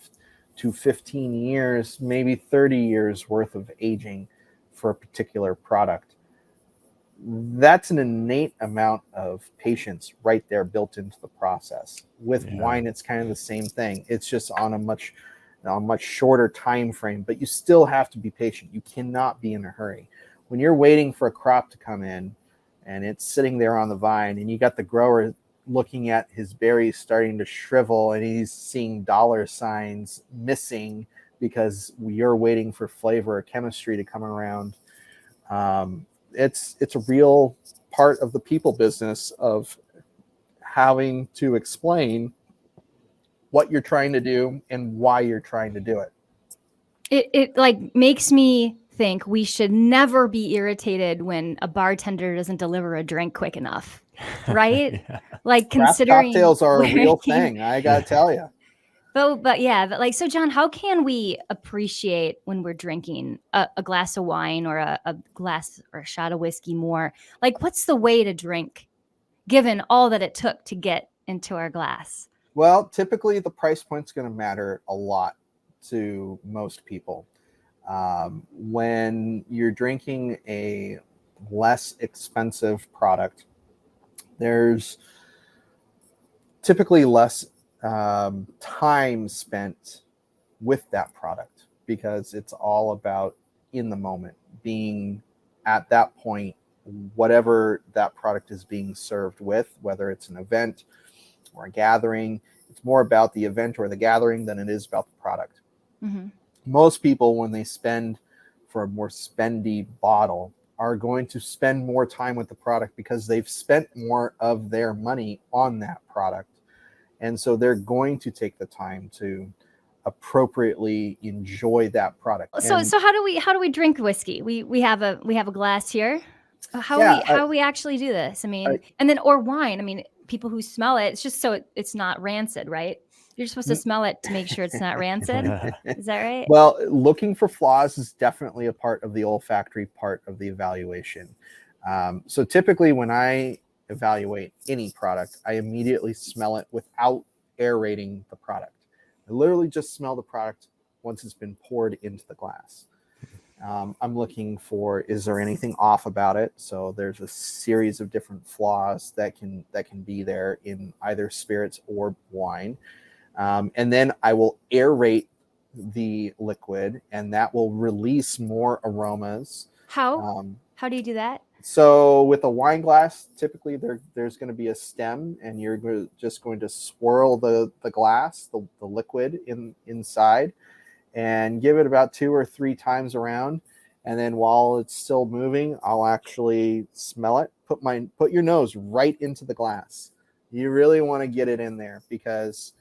to 15 years, maybe 30 years worth of aging for a particular product. That's an innate amount of patience right there built into the process. With wine, it's kind of the same thing. It's just on a much shorter time frame, but you still have to be patient. You cannot be in a hurry. When you're waiting for a crop to come in and it's sitting there on the vine, and you got the grower looking at his berries starting to shrivel, and he's seeing dollar signs missing because you're waiting for flavor or chemistry to come around. It's a real part of the people business of having to explain what you're trying to do and why you're trying to do it. It like makes me think we should never be irritated when a bartender doesn't deliver a drink quick enough, right? Yeah. Like Craft considering cocktails are a real thing, I gotta tell you. But like, so John, how can we appreciate when we're drinking a glass of wine or a glass or a shot of whiskey more? Like, what's the way to drink given all that it took to get into our glass? Well, typically the price point's going to matter a lot to most people. When you're drinking a less expensive product, there's typically less time spent with that product because it's all about in the moment, being at that point, whatever that product is being served with, whether it's an event or a gathering. It's more about the event or the gathering than it is about the product. Mm-hmm. Most people, when they spend for a more spendy bottle, are going to spend more time with the product because they've spent more of their money on that product. And so they're going to take the time to appropriately enjoy that product. So how do we drink whiskey? We have a glass here. How do we actually do this? I mean, and then or wine. I mean, people who smell it, it's just so it's not rancid, right? You're supposed to smell it to make sure it's not rancid. Is that right? Well, looking for flaws is definitely a part of the olfactory part of the evaluation. So typically when I evaluate any product, I immediately smell it without aerating the product. I literally just smell the product once it's been poured into the glass. I'm looking for, is there anything off about it? So there's a series of different flaws that can be there in either spirits or wine. And then I will aerate the liquid, and that will release more aromas. How do you do that? So with a wine glass, typically there's going to be a stem, and you're just going to swirl the glass, the liquid inside, and give it about 2 or 3 times around. And then while it's still moving, I'll actually smell it. Put your nose right into the glass. You really want to get it in there because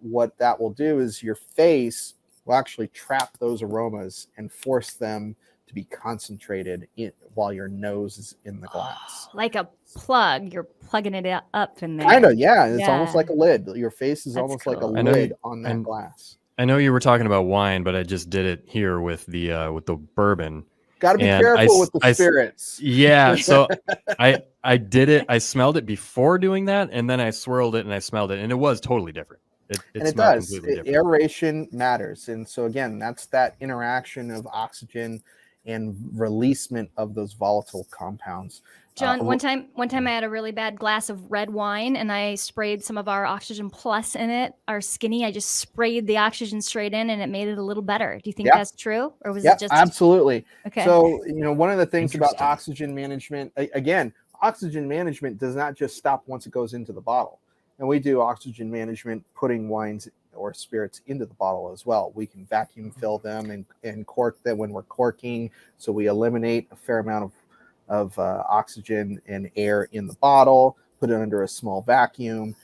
what that will do is your face will actually trap those aromas and force them to be concentrated while your nose is in the glass. Like a plug, you're plugging it up in there. Kind of, yeah. It's almost like a lid. Your face is almost cool. like a lid on that glass. I know you were talking about wine, but I just did it here with the bourbon. Got to be careful with the spirits. Yeah, so I did it. I smelled it before doing that, and then I swirled it and I smelled it, and it was totally different. It does. Aeration matters, and so again, that's that interaction of oxygen and releasement of those volatile compounds. John, one time I had a really bad glass of red wine and I sprayed some of our Oxygen Plus in it, our Skinny. I just sprayed the oxygen straight in and it made it a little better. Do you think that's true? Or was it just absolutely. Okay. So, one of the things about oxygen management, again, oxygen management does not just stop once it goes into the bottle. And we do oxygen management putting wines or spirits into the bottle as well. We can vacuum fill them and cork them when we're corking. So we eliminate a fair amount of oxygen and air in the bottle, put it under a small vacuum.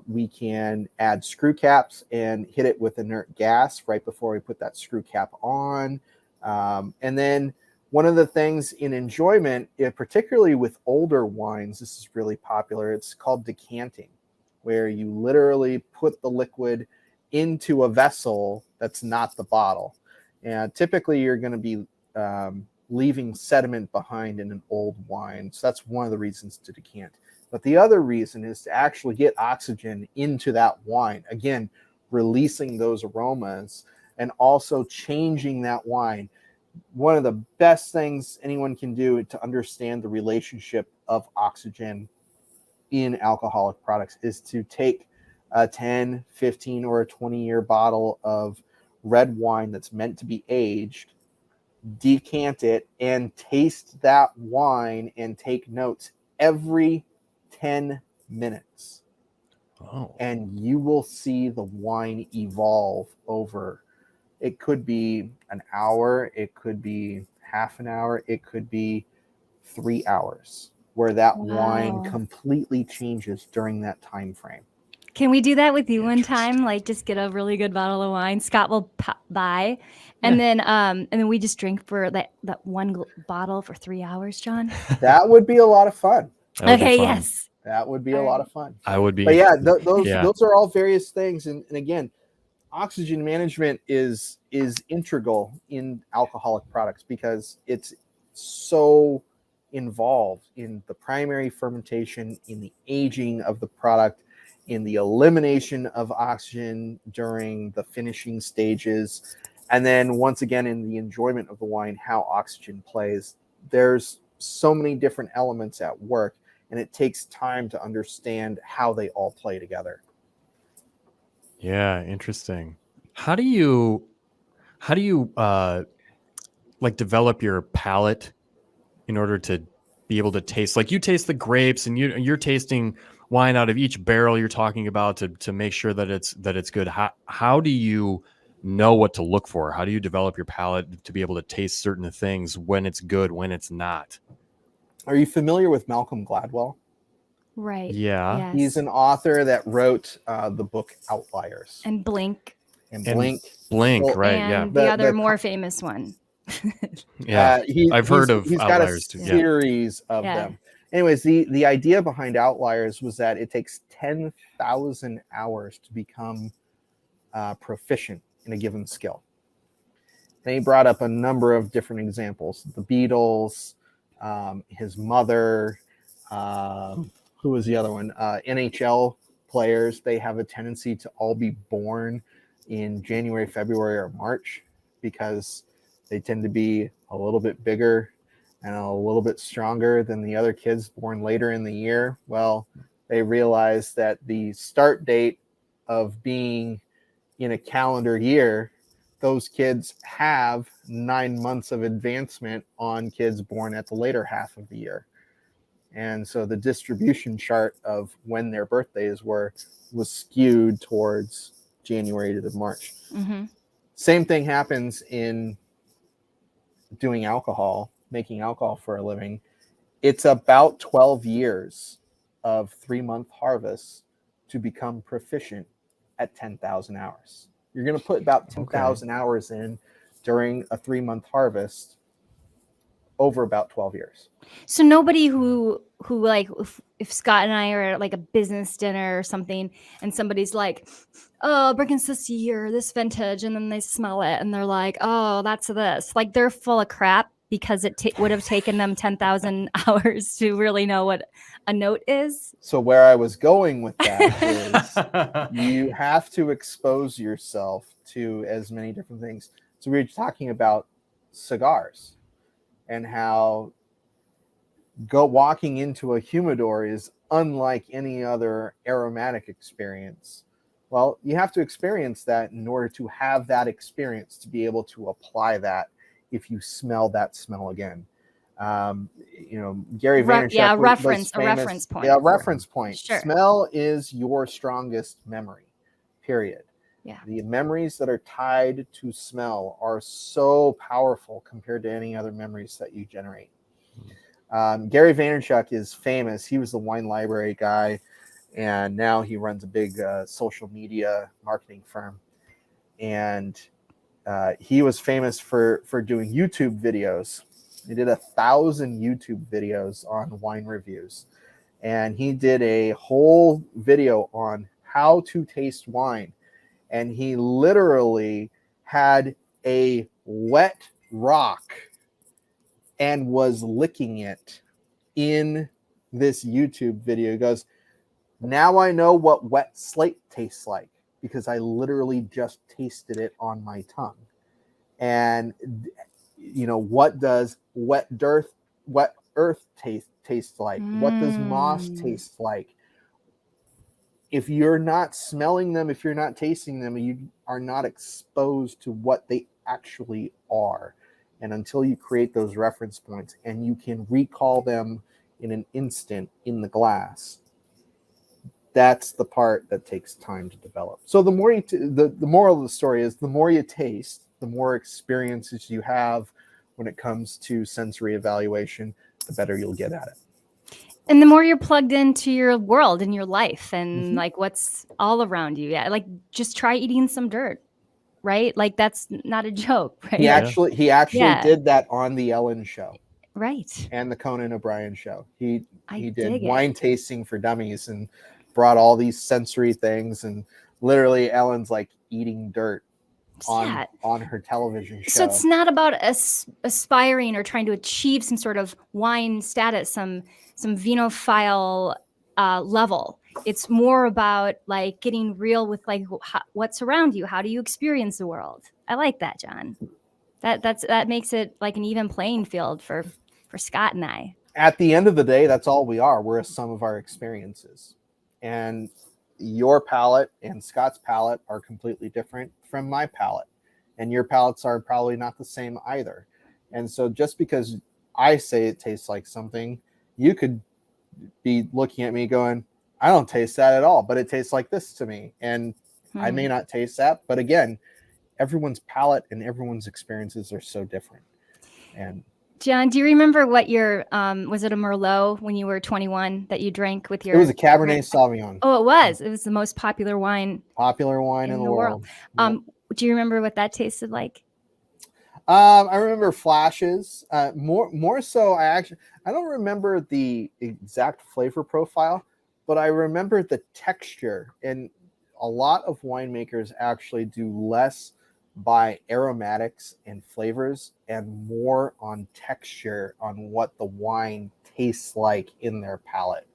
We can add screw caps and hit it with inert gas right before we put that screw cap on. And then one of the things in enjoyment, particularly with older wines, this is really popular. It's called decanting, where you literally put the liquid into a vessel that's not the bottle. And typically you're going to be leaving sediment behind in an old wine. So that's one of the reasons to decant. But the other reason is to actually get oxygen into that wine. Again, releasing those aromas and also changing that wine. One of the best things anyone can do to understand the relationship of oxygen in alcoholic products is to take a 10, 15, or a 20-year bottle of red wine that's meant to be aged, decant it, and taste that wine and take notes every 10 minutes. Oh. And you will see the wine evolve over. It could be an hour, it could be half an hour, it could be 3 hours, where that wine completely changes during that time frame. Can we do that with you one time? Like just get a really good bottle of wine. Scott will buy, and then we just drink for that one bottle for 3 hours, John. That would be a lot of fun. Okay, yes. That would be a lot of fun. I would be. But yeah, those are all various things. And again, oxygen management is integral in alcoholic products because it's so involved in the primary fermentation, in the aging of the product, in the elimination of oxygen during the finishing stages, and then once again in the enjoyment of the wine, how oxygen plays. There's so many different elements at work, and it takes time to understand how they all play together. Yeah, interesting. How do you like develop your palate in order to be able to taste? Like, you taste the grapes and you're tasting wine out of each barrel you're talking about to make sure that it's good. How do you know what to look for? How do you develop your palate to be able to taste certain things, when it's good, when it's not? Are you familiar with Malcolm Gladwell? Right. Yeah. Yes. He's an author that wrote the book Outliers and Blink. and And Blink. Blink, Well, right? And Yeah. the other the- more famous one. Yeah. I've heard of he's got Outliers a too. Yeah. series of Yeah. them. Anyways, the idea behind Outliers was that it takes 10,000 hours to become proficient in a given skill. And he brought up a number of different examples: the Beatles, his mother, who was the other one? NHL players. They have a tendency to all be born in January, February, or March because they tend to be a little bit bigger and a little bit stronger than the other kids born later in the year. Well, they realized that the start date of being in a calendar year, those kids have 9 months of advancement on kids born at the later half of the year. And so the distribution chart of when their birthdays were was skewed towards January to March. Mm-hmm. Same thing happens in doing alcohol, making alcohol for a living. It's about 12 years of 3-month harvests to become proficient at 10,000 hours. You're going to put about 10,000 hours in during a 3-month harvest over about 12 years. So nobody who like, if Scott and I are at like a business dinner or something, and somebody's like, "Oh, brings this year, this vintage," and then they smell it and they're like, "Oh, that's this." Like, they're full of crap because it would have taken them 10,000 hours to really know what a note is. So where I was going with that is you have to expose yourself to as many different things. So we were talking about cigars and how walking into a humidor is unlike any other aromatic experience. Well, you have to experience that in order to have that experience, to be able to apply that if you smell that smell again. Gary Vaynerchuk a was reference point. Yeah, reference point. Sure. Smell is your strongest memory, period. Yeah. The memories that are tied to smell are so powerful compared to any other memories that you generate. Gary Vaynerchuk is famous. He was the wine library guy, and now he runs a big social media marketing firm. And he was famous for doing YouTube videos. He did 1,000 YouTube videos on wine reviews. And he did a whole video on how to taste wine. And he literally had a wet rock and was licking it in this YouTube video. He goes, "Now I know what wet slate tastes like because I literally just tasted it on my tongue." And what does wet earth taste like? What does moss taste like? If you're not smelling them, if you're not tasting them, you are not exposed to what they actually are. And until you create those reference points and you can recall them in an instant in the glass, that's the part that takes time to develop. So the more the moral of the story is, the more you taste, the more experiences you have when it comes to sensory evaluation, the better you'll get at it. And the more you're plugged into your world and your life and like what's all around you. Yeah. Like, just try eating some dirt, right? Like, that's not a joke, right? He actually Yeah. did that on the Ellen show. Right. And the Conan O'Brien show. He did dig wine tasting for dummies and brought all these sensory things, and literally Ellen's like eating dirt on her television show. So it's not about aspiring or trying to achieve some sort of wine status, some vinophile level. It's more about like getting real with like what's around you. How do you experience the world? I like that, John. That makes it like an even playing field for Scott and I. At the end of the day, that's all we are. We're a sum of our experiences. And your palate and Scott's palate are completely different from my palate. And your palates are probably not the same either. And so just because I say it tastes like something, you could be looking at me going, I don't taste that at all, but it tastes like this to me. And I may not taste that. But again, everyone's palate and everyone's experiences are so different. And John, do you remember what your was it a Merlot when you were 21 that you drank with your? It was a Cabernet Sauvignon. Oh, it was. It was the most popular wine. Popular wine in the world. Yep. Do you remember what that tasted like? I remember flashes. More so, I don't remember the exact flavor profile, but I remember the texture. And a lot of winemakers actually do less by aromatics and flavors and more on texture, on what the wine tastes like in their palate.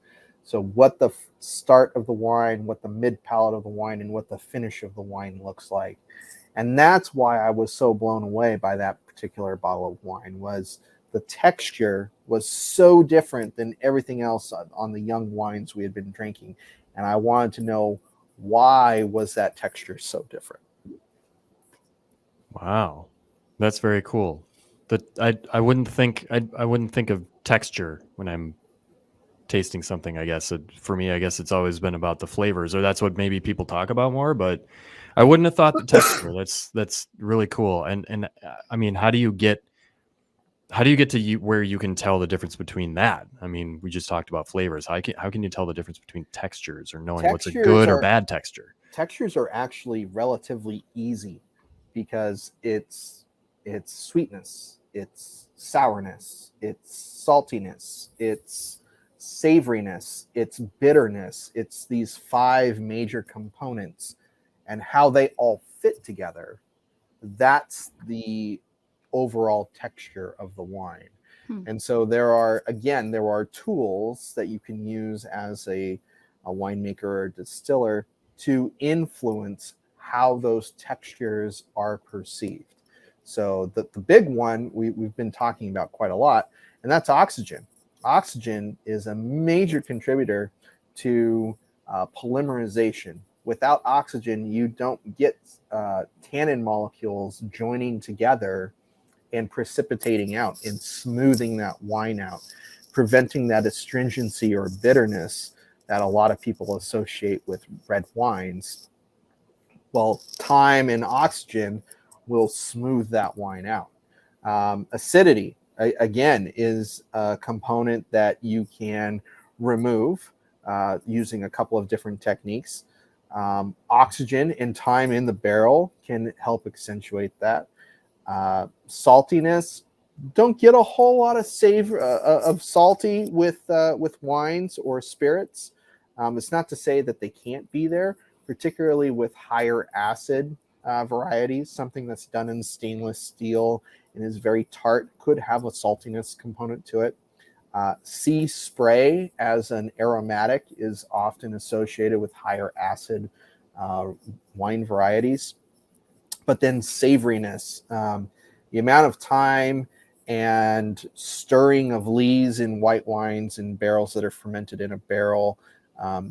So what the start of the wine, what the mid palate of the wine, and what the finish of the wine looks like. And that's why I was so blown away by that particular bottle of wine, was the texture was so different than everything else on the young wines we had been drinking. And I wanted to know, why was that texture so different? Wow, that's very cool. That I wouldn't think of texture when I'm tasting something. I guess for me, I guess it's always been about the flavors, or that's what maybe people talk about more. But I wouldn't have thought the texture. That's really cool. And I mean, how do you get to where you can tell the difference between that? I mean, we just talked about flavors. How can you tell the difference between textures, or knowing what's a good or bad texture? Textures are actually relatively easy, because it's sweetness, it's sourness, it's saltiness, it's savoriness, it's bitterness. It's these 5 major components, and how they all fit together. That's the overall texture of the wine. And so there are tools that you can use as a winemaker or distiller to influence how those textures are perceived. So the big one we've been talking about quite a lot, and that's oxygen. Oxygen is a major contributor to polymerization. Without oxygen, you don't get tannin molecules joining together and precipitating out and smoothing that wine out, preventing that astringency or bitterness that a lot of people associate with red wines. Well, thyme and oxygen will smooth that wine out. Acidity, again, is a component that you can remove using a couple of different techniques. Oxygen and thyme in the barrel can help accentuate that. Saltiness, don't get a whole lot of savor of salty with wines or spirits. It's not to say that they can't be there, particularly with higher acid varieties. Something that's done in stainless steel and is very tart could have a saltiness component to it. Sea spray as an aromatic is often associated with higher acid wine varieties. But then savoriness, the amount of time and stirring of lees in white wines and barrels that are fermented in a barrel,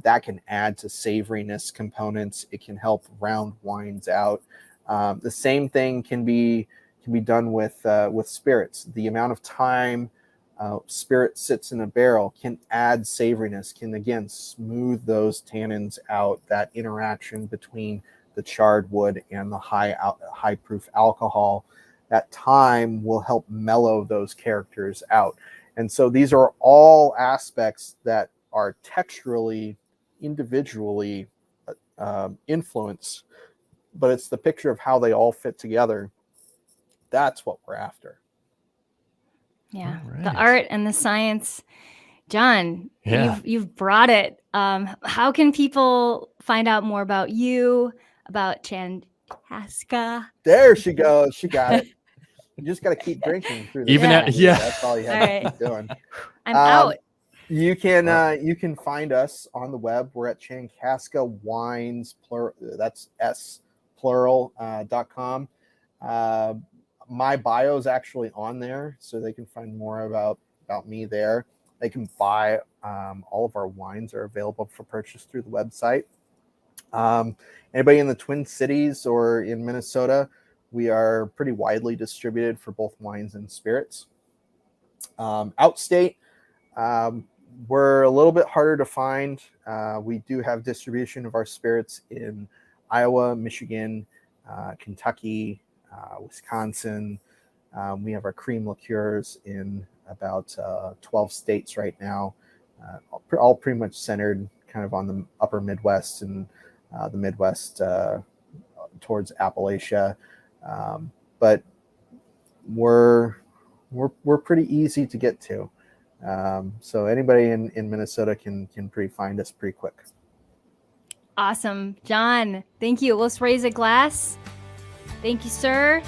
that can add to savoriness components. It can help round wines out. The same thing can be done with spirits. The amount of time spirit sits in a barrel can add savoriness, can again smooth those tannins out, that interaction between the charred wood and the high proof alcohol. That time will help mellow those characters out. And so these are all aspects that are texturally, individually influenced, but it's the picture of how they all fit together. That's what we're after. Yeah, right. The art and the science. John, Yeah. you've brought it. How can people find out more about you, about Chankaska? There she goes. She got it. You just got to keep drinking through the Even interview. yeah. That's all you have to keep doing. I'm out. You can find us on the web. We're at Chankaska Wines, that's S plural.com. My bio is actually on there, so they can find more about me there. They can buy all of our wines are available for purchase through the website. Anybody in the Twin Cities or in Minnesota, we are pretty widely distributed for both wines and spirits. Outstate, we're a little bit harder to find. We do have distribution of our spirits in Iowa, Michigan, Kentucky, Wisconsin. We have our cream liqueurs in about 12 states right now, all pretty much centered kind of on the upper Midwest and the Midwest towards Appalachia. But we're pretty easy to get to. So anybody in Minnesota can find us pretty quick. Awesome. John, thank you. Let's raise a glass. Thank you, sir.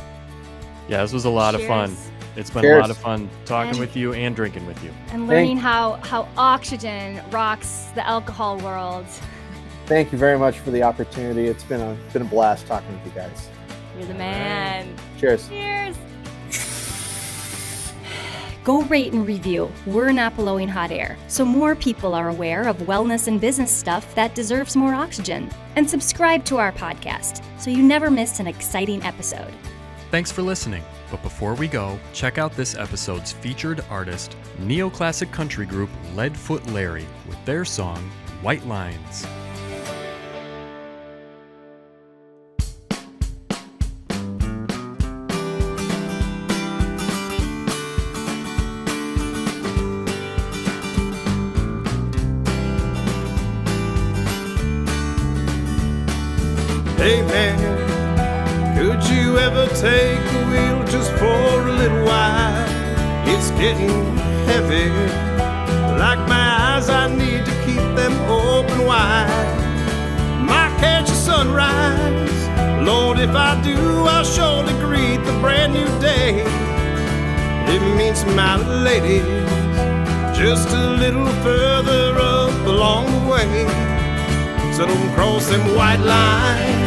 Yeah, this was a lot of fun. It's been Cheers. a lot of fun talking with you and drinking with you. And learning how oxygen rocks the alcohol world. Thank you very much for the opportunity. It's been a blast talking with you guys. You're the man. Cheers. Cheers. Go rate and review We're Not Blowing Hot Air so more people are aware of wellness and business stuff that deserves more oxygen. And subscribe to our podcast so you never miss an exciting episode. Thanks for listening. But before we go, check out this episode's featured artist, neoclassic country group Leadfoot Larry, with their song, White Lines. Hey man, could you ever take the wheel just for a little while? It's getting heavy, like my eyes, I need to keep them open wide. Might catch a sunrise, Lord, if I do, I'll surely greet the brand new day. It means my lady, just a little further up along the way. So don't cross them white lines.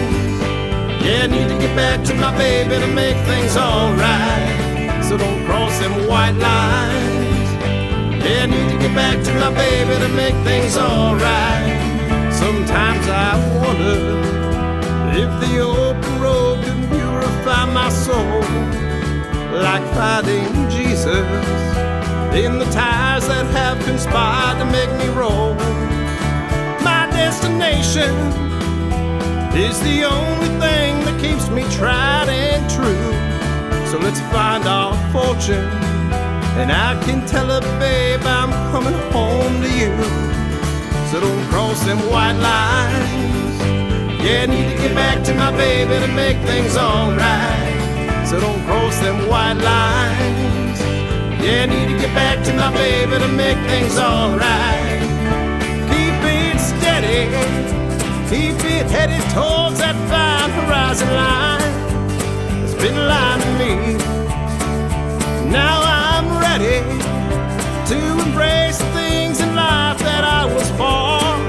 Yeah, I need to get back to my baby to make things alright. So don't cross them white lines. Yeah, I need to get back to my baby to make things alright. Sometimes I wonder if the open road can purify my soul, like finding Jesus in the tires that have conspired to make me roll. Destination is the only thing that keeps me tried and true. So let's find our fortune, and I can tell her, babe, I'm coming home to you. So don't cross them white lines. Yeah, I need to get back to my baby to make things alright. So don't cross them white lines. Yeah, I need to get back to my baby to make things alright. Keep it headed towards that fine horizon line. It's been lying to me. Now I'm ready to embrace the things in life that I was born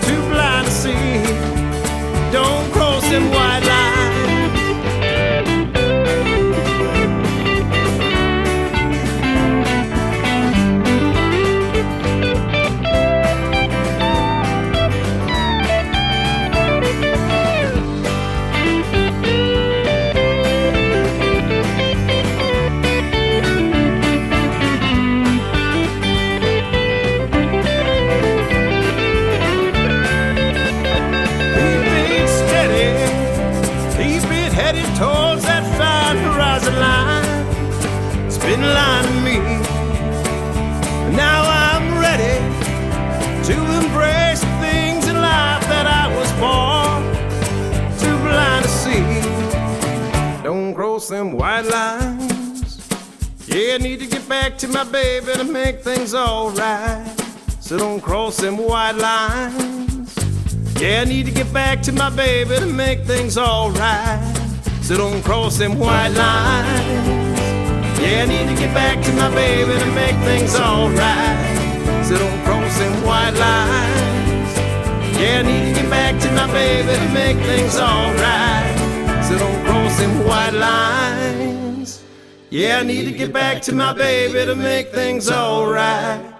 too blind to see. Don't cross them white lines. Been lying to me. Now I'm ready to embrace the things in life that I was born too blind to see. Don't cross them white lines. Yeah, I need to get back to my baby to make things alright. So don't cross them white lines. Yeah, I need to get back to my baby to make things alright. So don't cross them white lines. Yeah, I need to get back to my baby to make things alright. So don't cross them white lines. Yeah, I need to get back to my baby to make things alright. So don't cross them white lines. Yeah, I need to get back to my baby to make things alright.